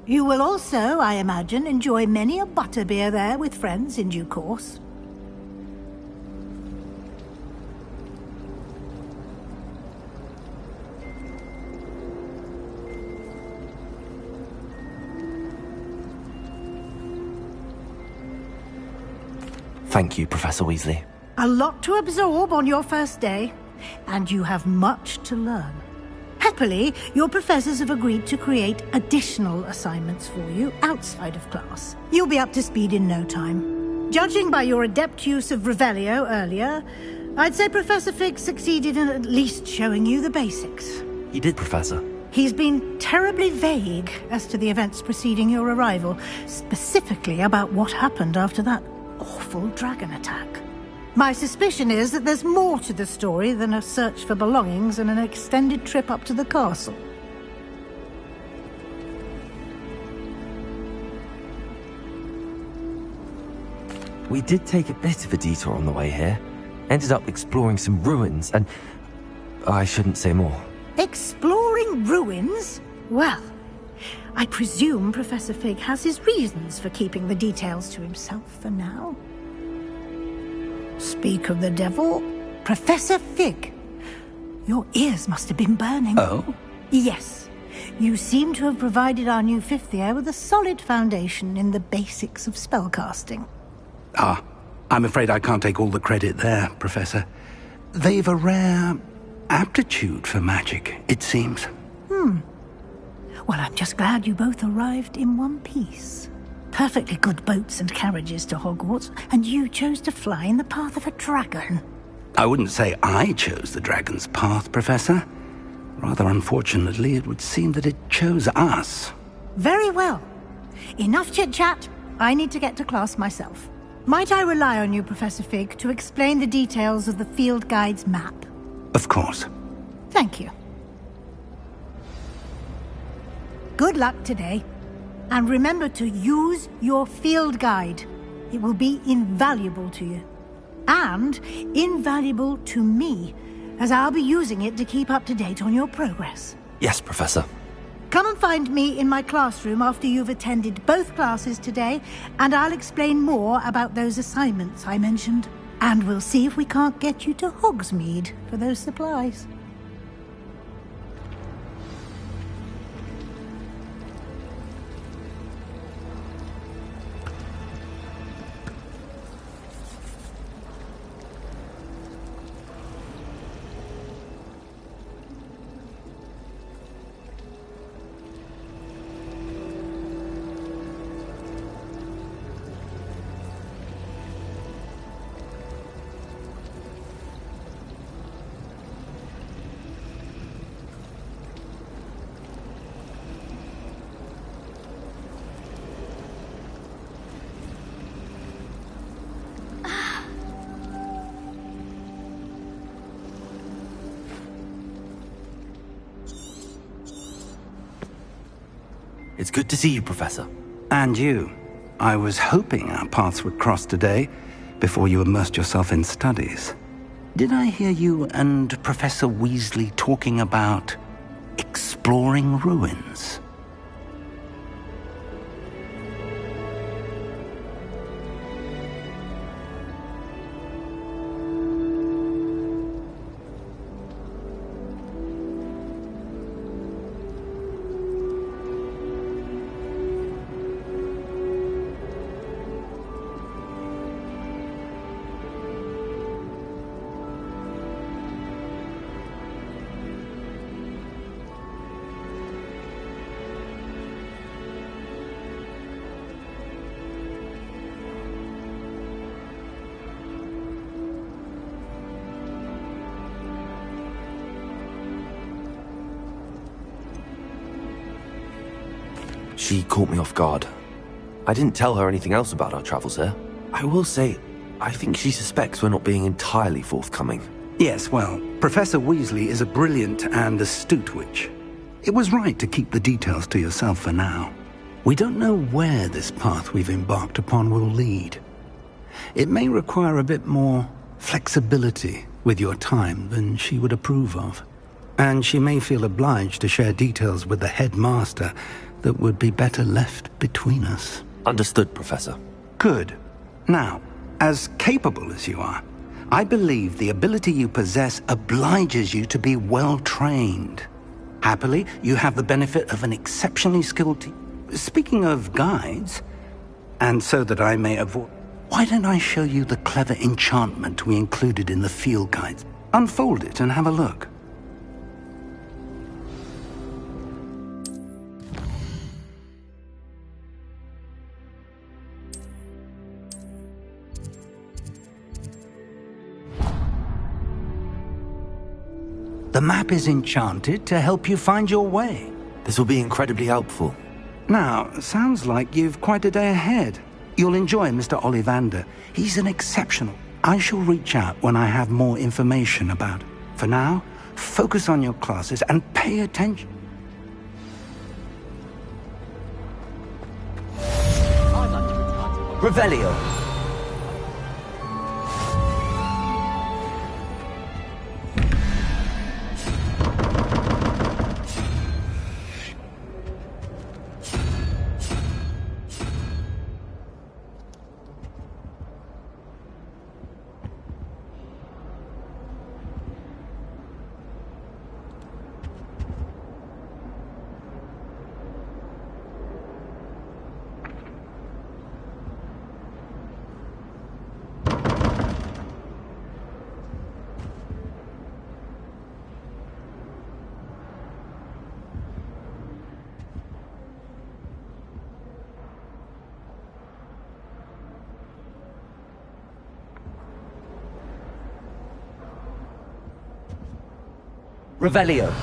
K: You will also, I imagine, enjoy many a butterbeer there with friends in due course.
B: Thank you, Professor Weasley.
K: A lot to absorb on your first day, and you have much to learn. Happily, your professors have agreed to create additional assignments for you outside of class. You'll be up to speed in no time. Judging by your adept use of Revelio earlier, I'd say Professor Fig succeeded in at least showing you the basics.
B: He did, Professor.
K: He's been terribly vague as to the events preceding your arrival, specifically about what happened after that awful dragon attack. My suspicion is that there's more to the story than a search for belongings and an extended trip up to the castle.
B: We did take a bit of a detour on the way here. Ended up exploring some ruins and... I shouldn't say more.
K: Exploring ruins? Well, I presume Professor Fig has his reasons for keeping the details to himself for now. Speak of the devil, Professor Fig. Your ears must have been burning.
C: Oh?
K: Yes. You seem to have provided our new fifth year with a solid foundation in the basics of spellcasting.
C: Ah, I'm afraid I can't take all the credit there, Professor. They've a rare aptitude for magic, it seems.
K: Well, I'm just glad you both arrived in one piece. Perfectly good boats and carriages to Hogwarts, and you chose to fly in the path of a dragon.
C: I wouldn't say I chose the dragon's path, Professor. Rather unfortunately, it would seem that it chose us.
K: Very well. Enough chit-chat. I need to get to class myself. Might I rely on you, Professor Fig, to explain the details of the field guide's map?
C: Of course.
K: Thank you. Good luck today. And remember to use your field guide. It will be invaluable to you. And invaluable to me, as I'll be using it to keep up to date on your progress.
B: Yes, Professor.
K: Come and find me in my classroom after you've attended both classes today, and I'll explain more about those assignments I mentioned. And we'll see if we can't get you to Hogsmeade for those supplies.
B: It's good to see you, Professor.
C: And you. I was hoping our paths would cross today, before you immersed yourself in studies. Did I hear you and Professor Weasley talking about exploring ruins?
B: She caught me off guard. I didn't tell her anything else about our travels here. I will say, I think she suspects we're not being entirely forthcoming.
C: Yes, well, Professor Weasley is a brilliant and astute witch. It was right to keep the details to yourself for now.
H: We don't know where this path we've embarked upon will lead. It may require a bit more flexibility with your time than she would approve of. And she may feel obliged to share details with the headmaster that would be better left between us.
B: Understood, Professor.
H: Good. Now, as capable as you are, I believe the ability you possess obliges you to be well trained. Happily, you have the benefit of an exceptionally skilled team. Speaking of guides, and so that I may avoid... Why don't I show you the clever enchantment we included in the field guides? Unfold it and have a look. The map is enchanted to help you find your way.
B: This will be incredibly helpful.
H: Now, sounds like you've quite a day ahead. You'll enjoy Mr. Ollivander. He's an exceptional. I shall reach out when I have more information about it. For now, focus on your classes and pay attention.
A: Revelio. Revelio.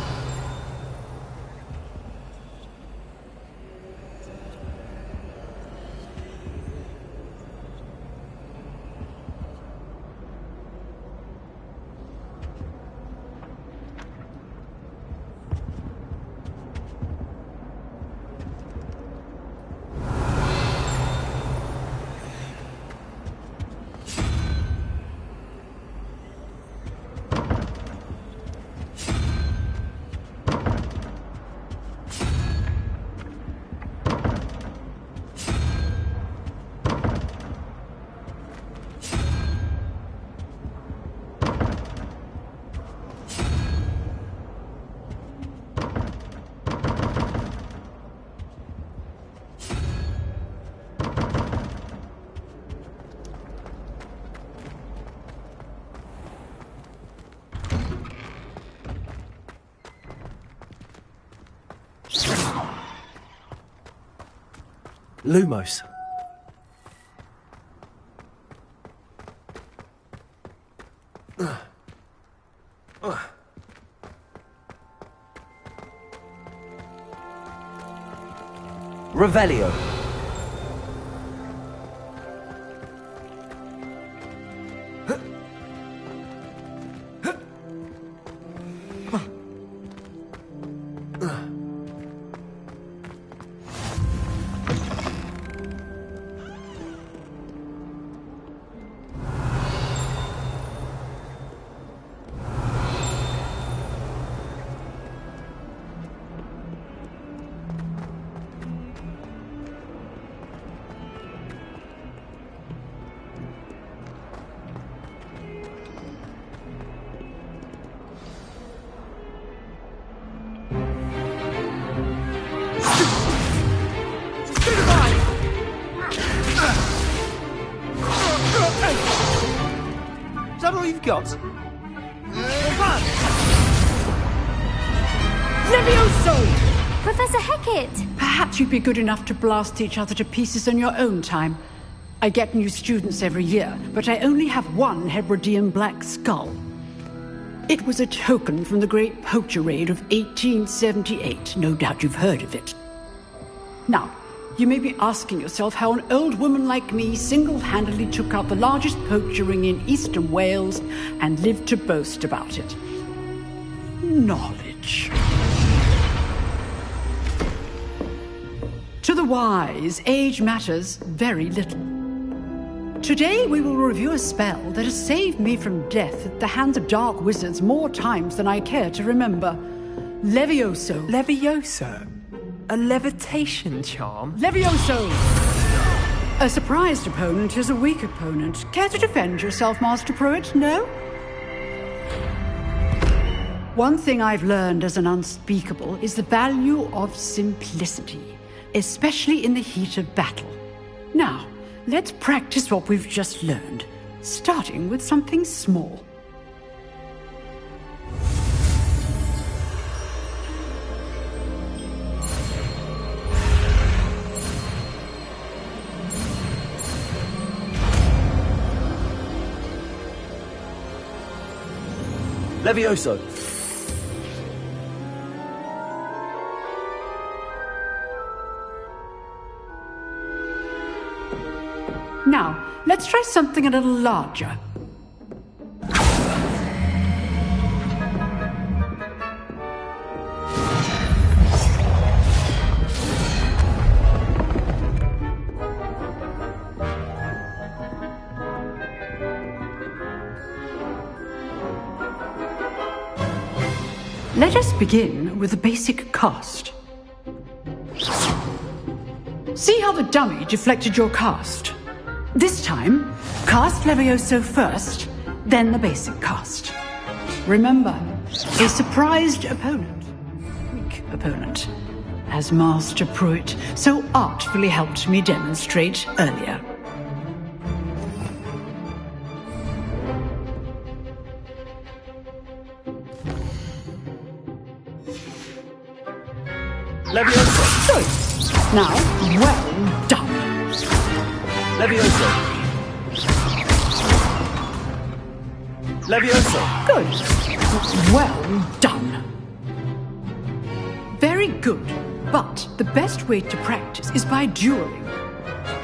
B: Lumos.
A: Revelio.
G: Is that all you've got?
N: Levioso! Professor Hecat!
T: Perhaps you'd be good enough to blast each other to pieces on your own time. I get new students every year, but I only have one Hebridean black skull. It was a token from the Great Poacher Raid of 1878. No doubt you've heard of it. Now, you may be asking yourself how an old woman like me single-handedly took out the largest poacher ring in eastern Wales and lived to boast about it. Knowledge. To the the wise, age matters very little. Today we will review a spell that has saved me from death at the hands of dark wizards more times than I care to remember. Levioso.
U: Levioso? A levitation charm?
T: Levioso! A surprised opponent is a weak opponent. Care to defend yourself, Master Pruitt? No? One thing I've learned as an unspeakable is the value of simplicity, especially in the heat of battle. Now, let's practice what we've just learned, starting with something small.
B: Levioso!
T: Now, let's try something a little larger. Let us begin with the basic cast. See how the dummy deflected your cast? This time, cast Levioso first, then the basic cast. Remember, a surprised opponent, weak opponent, as Master Pruitt so artfully helped me demonstrate earlier.
B: Levioso!
T: Good. Now, well done.
B: Levioso! Levioso!
T: Good. Well done. Very good. But the best way to practice is by dueling.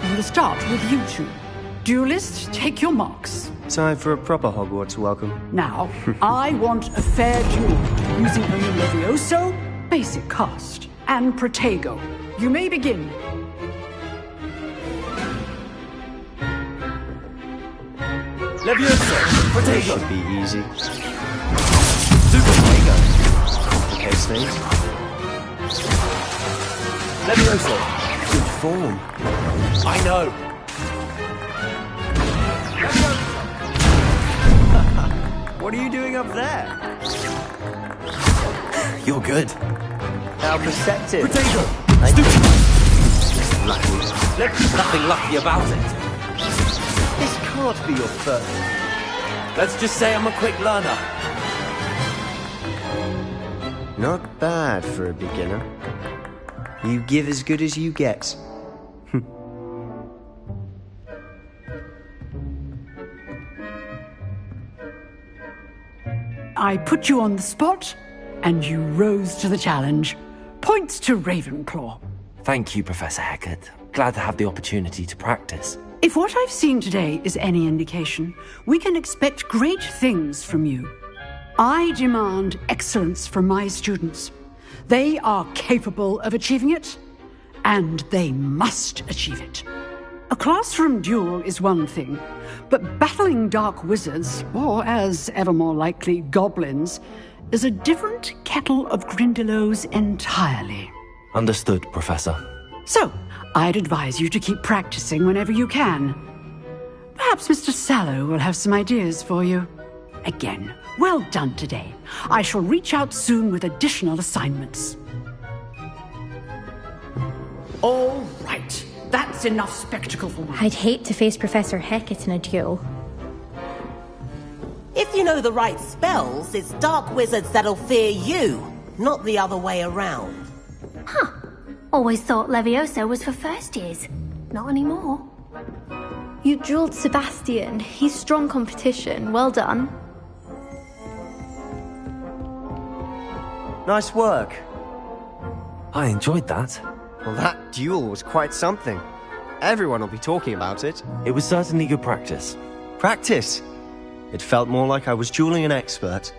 T: We'll start with you two. Duelists, take your marks.
P: Time for a proper Hogwarts welcome.
T: Now, I want a fair duel, using only Levioso, basic cast, and Protego. You may begin.
B: Levioso!
P: This
B: Protego!
P: should be easy.
B: Super Protego!
P: Okay, Snape.
B: Levioso!
P: Good form.
B: I know!
P: What are you doing up there?
B: You're good.
P: How perceptive.
B: Protego!
P: Stupid. Lucky.
B: There's nothing lucky about it.
P: This can't be your first.
B: Let's just say I'm a quick learner.
P: Not bad for a beginner. You give as good as you get.
T: I put you on the spot, and you rose to the challenge. Points to Ravenclaw.
B: Thank you, Professor Hecat. Glad to have the opportunity to practice.
T: If what I've seen today is any indication, we can expect great things from you. I demand excellence from my students. They are capable of achieving it, and they must achieve it. A classroom duel is one thing, but battling dark wizards, or as ever more likely, goblins, is a different kettle of Grindylows entirely.
B: Understood, Professor.
T: So, I'd advise you to keep practicing whenever you can. Perhaps Mr. Sallow will have some ideas for you. Again, well done today. I shall reach out soon with additional assignments. All right. That's enough spectacle for me.
N: I'd hate to face Professor Hecat in a duel.
Q: If you know the right spells, it's dark wizards that'll fear you, not the other way around.
N: Huh. Always thought Levioso was for first years. Not anymore.
V: You drilled Sebastian. He's strong competition. Well done.
P: Nice work.
B: I enjoyed that.
P: Well, that duel was quite something. Everyone will be talking about it.
B: It was certainly good practice.
P: Practice? It felt more like I was dueling an expert.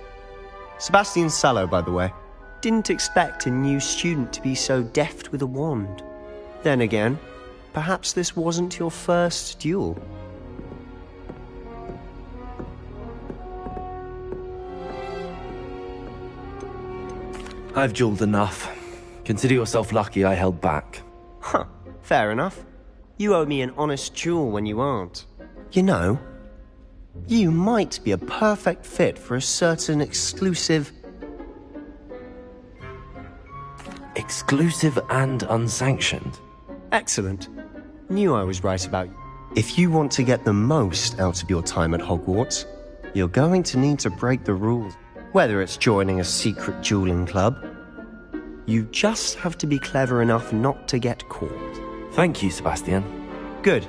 P: Sebastian Sallow, by the way. Didn't expect a new student to be so deft with a wand. Then again, perhaps this wasn't your first duel.
B: I've dueled enough. Consider yourself lucky I held back.
P: Huh, fair enough. You owe me an honest duel when you aren't. You know, you might be a perfect fit for a certain exclusive...
B: Exclusive and unsanctioned?
P: Excellent. Knew I was right about you. If you want to get the most out of your time at Hogwarts, you're going to need to break the rules. Whether it's joining a secret dueling club, you just have to be clever enough not to get caught.
B: Thank you, Sebastian.
P: Good.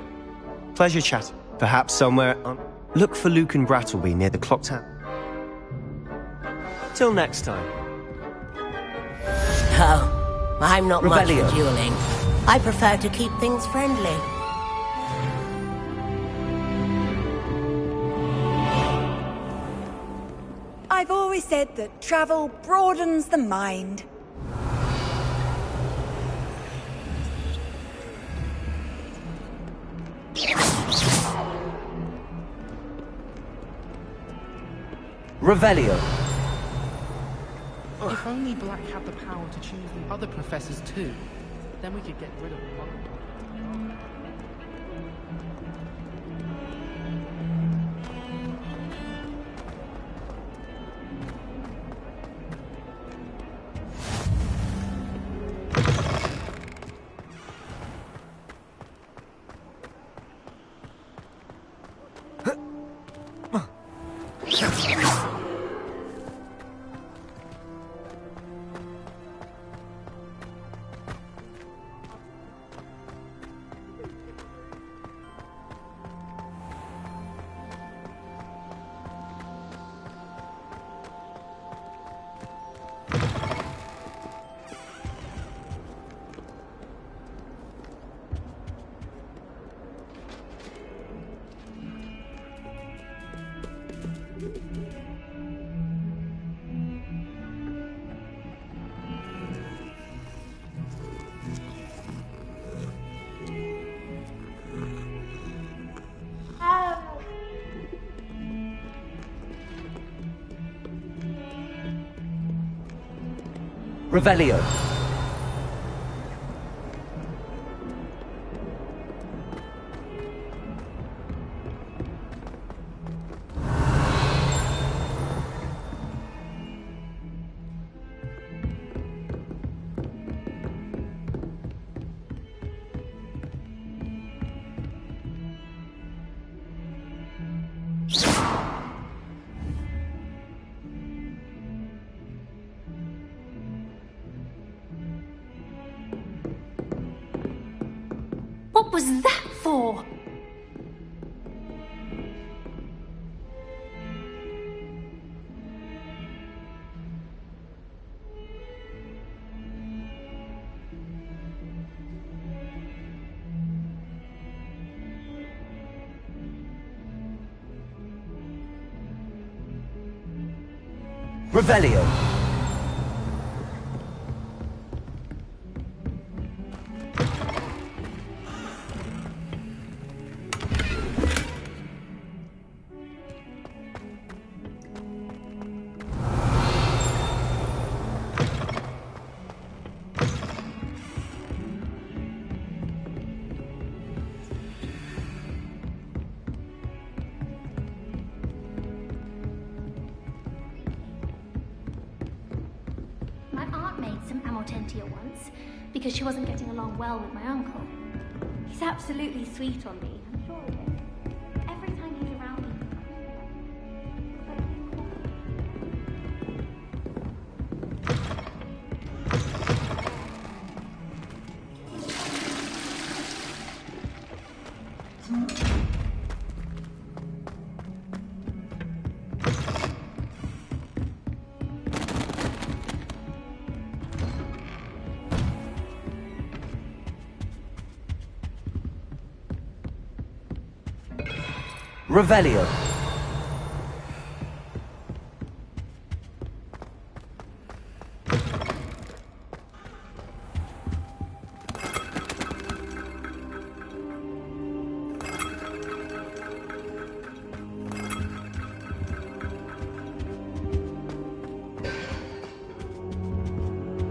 P: Pleasure chatting. Perhaps somewhere look for Luke and Brattleby near the clock tower. Till next time.
Q: Oh, I'm not much
P: Revelio.
Q: for dueling. I prefer to keep things friendly.
D: I've always said that travel broadens the mind.
A: Revelio.
S: If only Black had the power to choose the other professors too, then we could get rid of one.
A: Revelio.
N: What was that for?
A: Revelio.
N: My aunt made some amortentia once, because she wasn't getting along well with my uncle. He's absolutely sweet on me, I'm sure he is. Every time he's around me.
A: Revelio.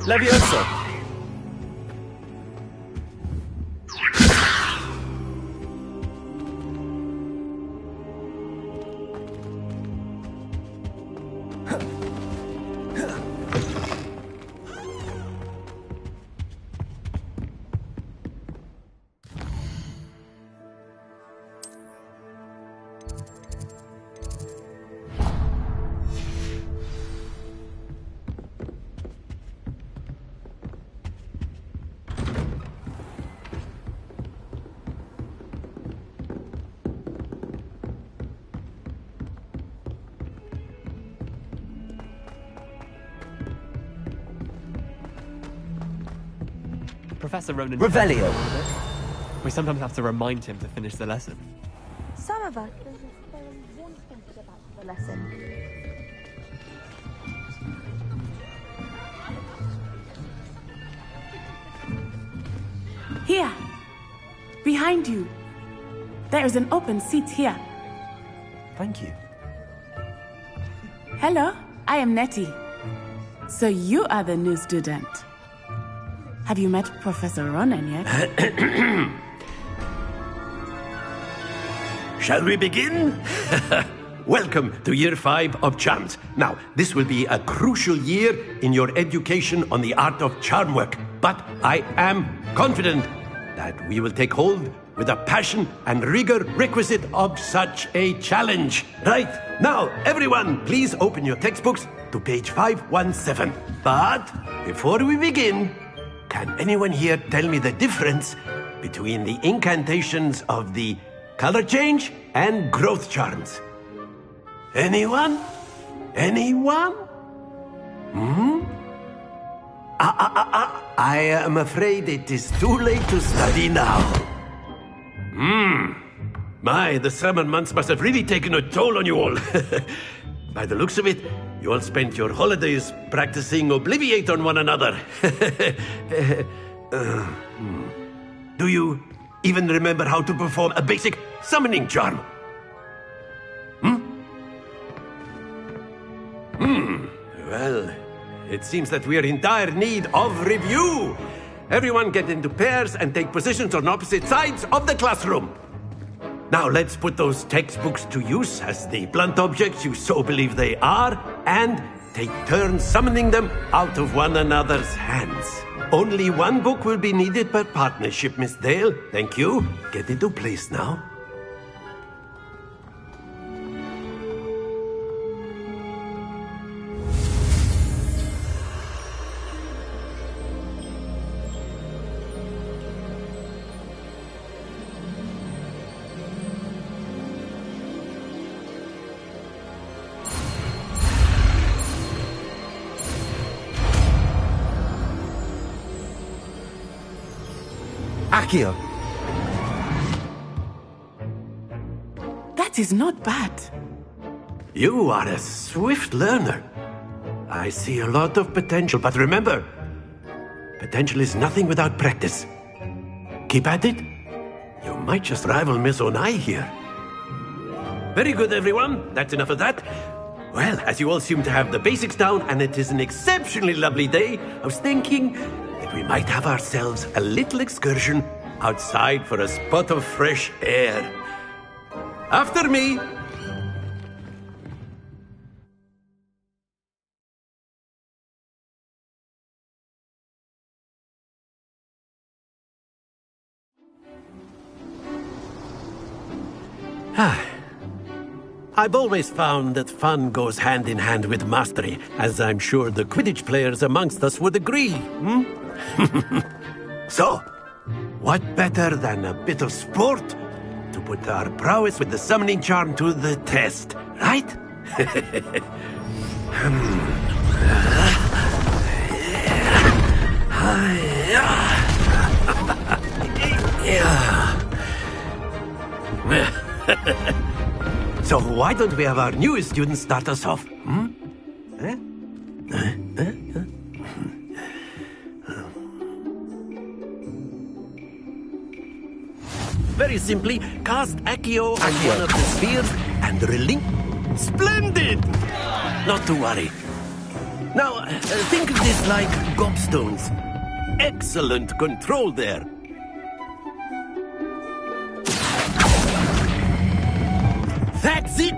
B: Levioso!
U: Professor Ronan...
A: Revelio!
U: We sometimes have to remind him to finish the lesson.
O: Some of us don't want to get back to the lesson.
E: Here! Behind you! There is an open seat here.
B: Thank you.
E: Hello, I am Nettie. So you are the new student. Have you met Professor Ronan yet?
I: Shall we begin? Welcome to Year 5 of Charms. Now, this will be a crucial year in your education on the art of charm work. But I am confident that we will take hold with the passion and rigor requisite of such a challenge. Right, now, everyone, please open your textbooks to page 517. But before we begin, can anyone here tell me the difference between the incantations of the color change and growth charms? Anyone? Anyone? I am afraid it is too late to study now. My, the summer months must have really taken a toll on you all. By the looks of it, you all spent your holidays practicing Obliviate on one another. Do you even remember how to perform a basic summoning charm? Well, it seems that we are in dire need of review. Everyone get into pairs and take positions on opposite sides of the classroom. Now let's put those textbooks to use as the blunt objects you so believe they are, and take turns summoning them out of one another's hands. Only one book will be needed per partnership, Miss Dale. Thank you. Get into place now.
A: Accio!
E: That is not bad.
I: You are a swift learner. I see a lot of potential, but remember, potential is nothing without practice. Keep at it. You might just rival Miss Onai here. Very good, everyone. That's enough of that. Well, as you all seem to have the basics down, and it is an exceptionally lovely day, I was thinking that we might have ourselves a little excursion outside for a spot of fresh air. After me. I've always found that fun goes hand in hand with mastery, as I'm sure the Quidditch players amongst us would agree. So, what better than a bit of sport to put our prowess with the summoning charm to the test, right? So why don't we have our newest student start us off? Very simply, cast Accio on one of the spheres and relinquish. Splendid! Not to worry. Now, think of this like gobstones. Excellent control there. That's it!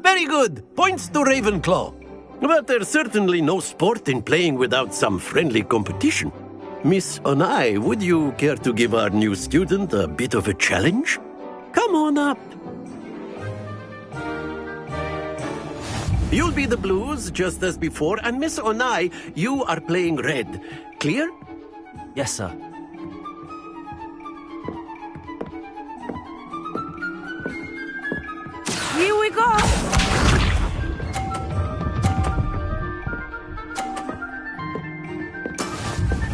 I: Very good. Points to Ravenclaw. But there's certainly no sport in playing without some friendly competition. Miss Onai, would you care to give our new student a bit of a challenge? Come on up. You'll be the blues, just as before, and Miss Onai, you are playing red. Clear?
A: Yes, sir.
E: Here we go!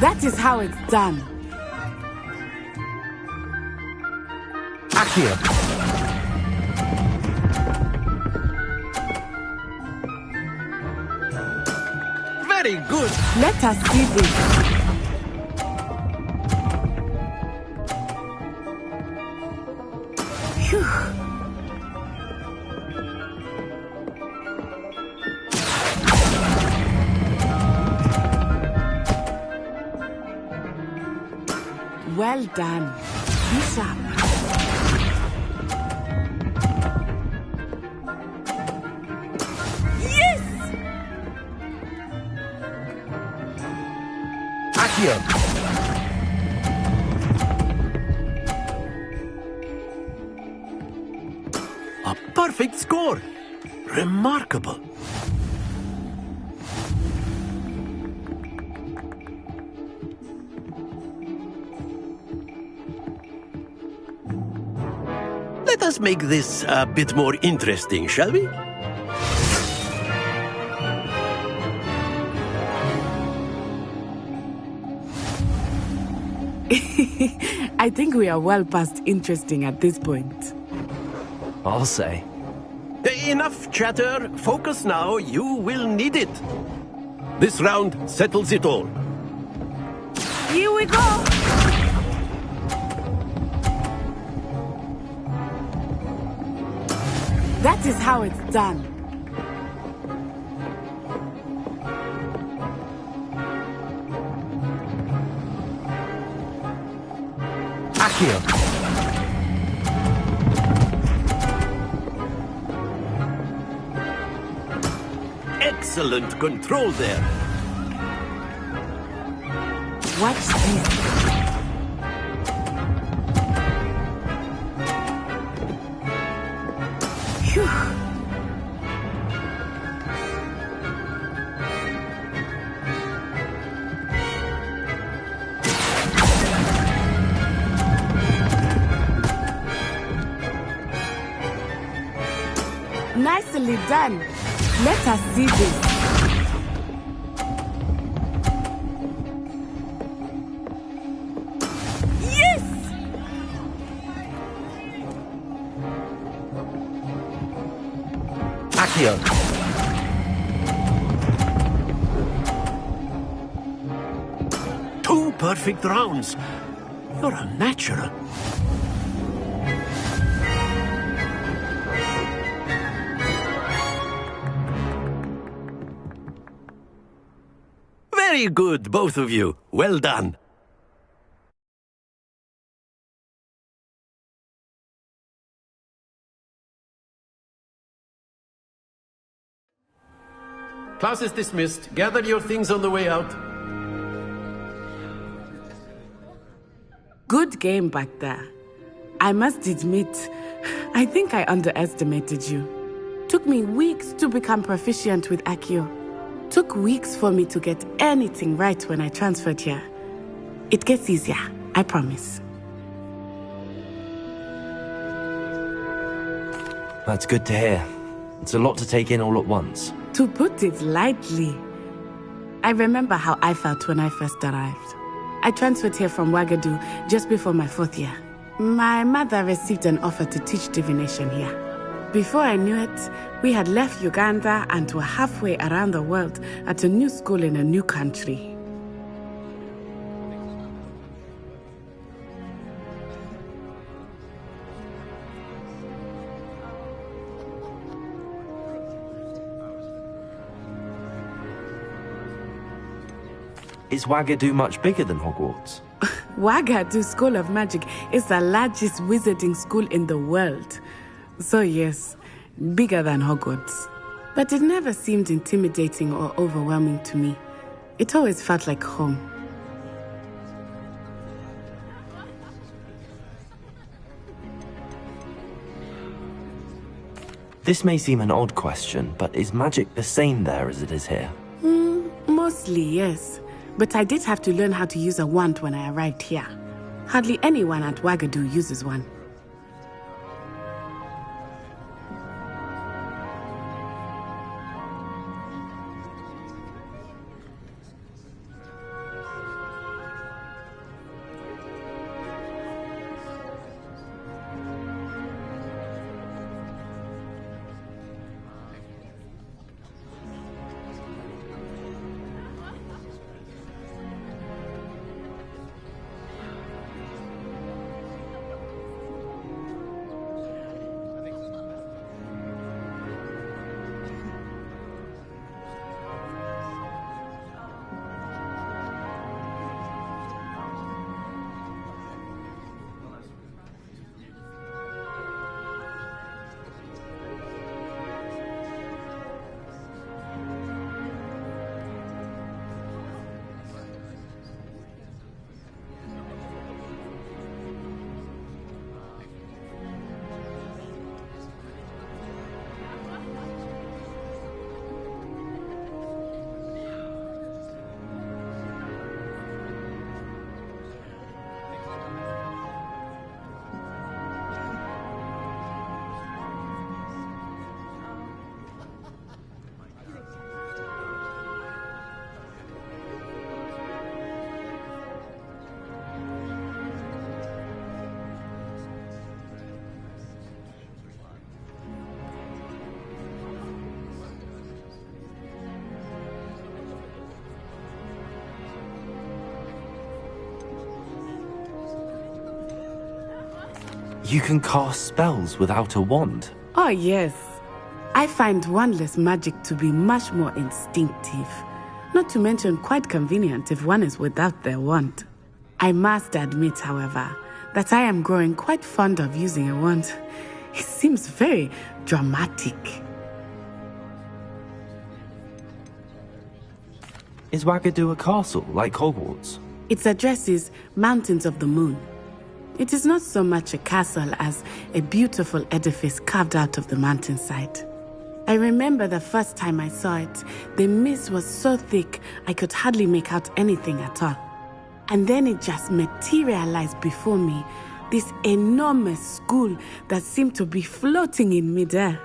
E: That is how it's done.
B: Accio.
I: Very good.
E: Let us see this. Phew. Well done. Be sharp. Yes!
B: Accio.
I: A perfect score. Remarkable. Let us make this a bit more interesting, shall we?
E: I think we are well past interesting at this point.
A: I'll say.
I: Enough chatter. Focus now. You will need it. This round settles it all.
E: Here we go! That is how it's done.
B: Accio.
I: Excellent control there.
E: Watch this. Phew. Nicely done. Let us see this. Yes!
B: Accio.
I: Two perfect rounds. You're a natural. Very good, both of you. Well done. Class is dismissed. Gather your things on the way out.
E: Good game back there. I must admit, I think I underestimated you. Took me weeks to become proficient with Accio. Took weeks for me to get anything right when I transferred here. It gets easier, I promise.
A: That's good to hear. It's a lot to take in all at once.
E: To put it lightly, I remember how I felt when I first arrived. I transferred here from Wagadu just before my 4th year. My mother received an offer to teach divination here. Before I knew it, we had left Uganda and were halfway around the world at a new school in a new country.
B: Is Wagadu much bigger than Hogwarts?
E: Wagadu School of Magic is the largest wizarding school in the world. So yes, bigger than Hogwarts. But it never seemed intimidating or overwhelming to me. It always felt like home.
B: This may seem an odd question, but is magic the same there as it is here?
E: Mostly, yes. But I did have to learn how to use a wand when I arrived here. Hardly anyone at Wagadu uses one.
B: You can cast spells without a wand?
E: Oh, yes. I find wandless magic to be much more instinctive. Not to mention quite convenient if one is without their wand. I must admit, however, that I am growing quite fond of using a wand. It seems very dramatic.
B: Is Wagadu a castle, like Hogwarts?
E: Its address is Mountains of the Moon. It is not so much a castle as a beautiful edifice carved out of the mountainside. I remember the first time I saw it, the mist was so thick I could hardly make out anything at all. And then it just materialized before me, this enormous school that seemed to be floating in midair.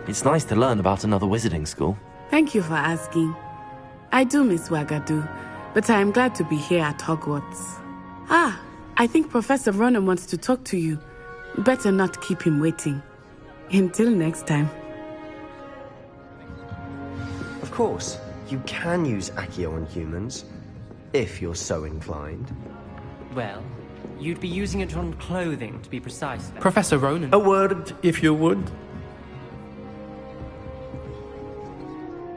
B: It's nice to learn about another wizarding school.
E: Thank you for asking. I do miss Wagadu, but I am glad to be here at Hogwarts. Ah, I think Professor Ronan wants to talk to you. Better not keep him waiting. Until next time.
P: Of course, you can use Accio on humans, if you're so inclined.
U: Well, you'd be using it on clothing, to be precise. Then.
S: Professor Ronan.
I: A word, if you would.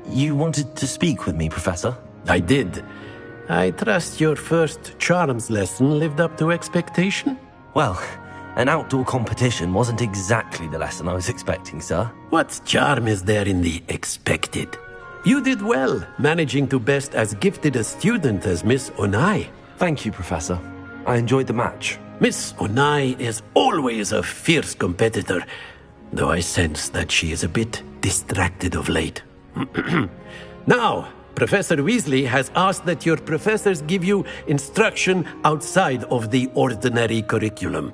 B: You wanted to speak with me, Professor?
I: I did. I trust your first charms lesson lived up to expectation?
B: Well, an outdoor competition wasn't exactly the lesson I was expecting, sir.
I: What charm is there in the expected? You did well, managing to best as gifted a student as Miss Onai.
B: Thank you, Professor. I enjoyed the match.
I: Miss Onai is always a fierce competitor, though I sense that she is a bit distracted of late. Now, Professor Weasley has asked that your professors give you instruction outside of the ordinary curriculum.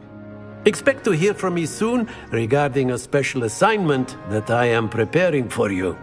I: Expect to hear from me soon regarding a special assignment that I am preparing for you.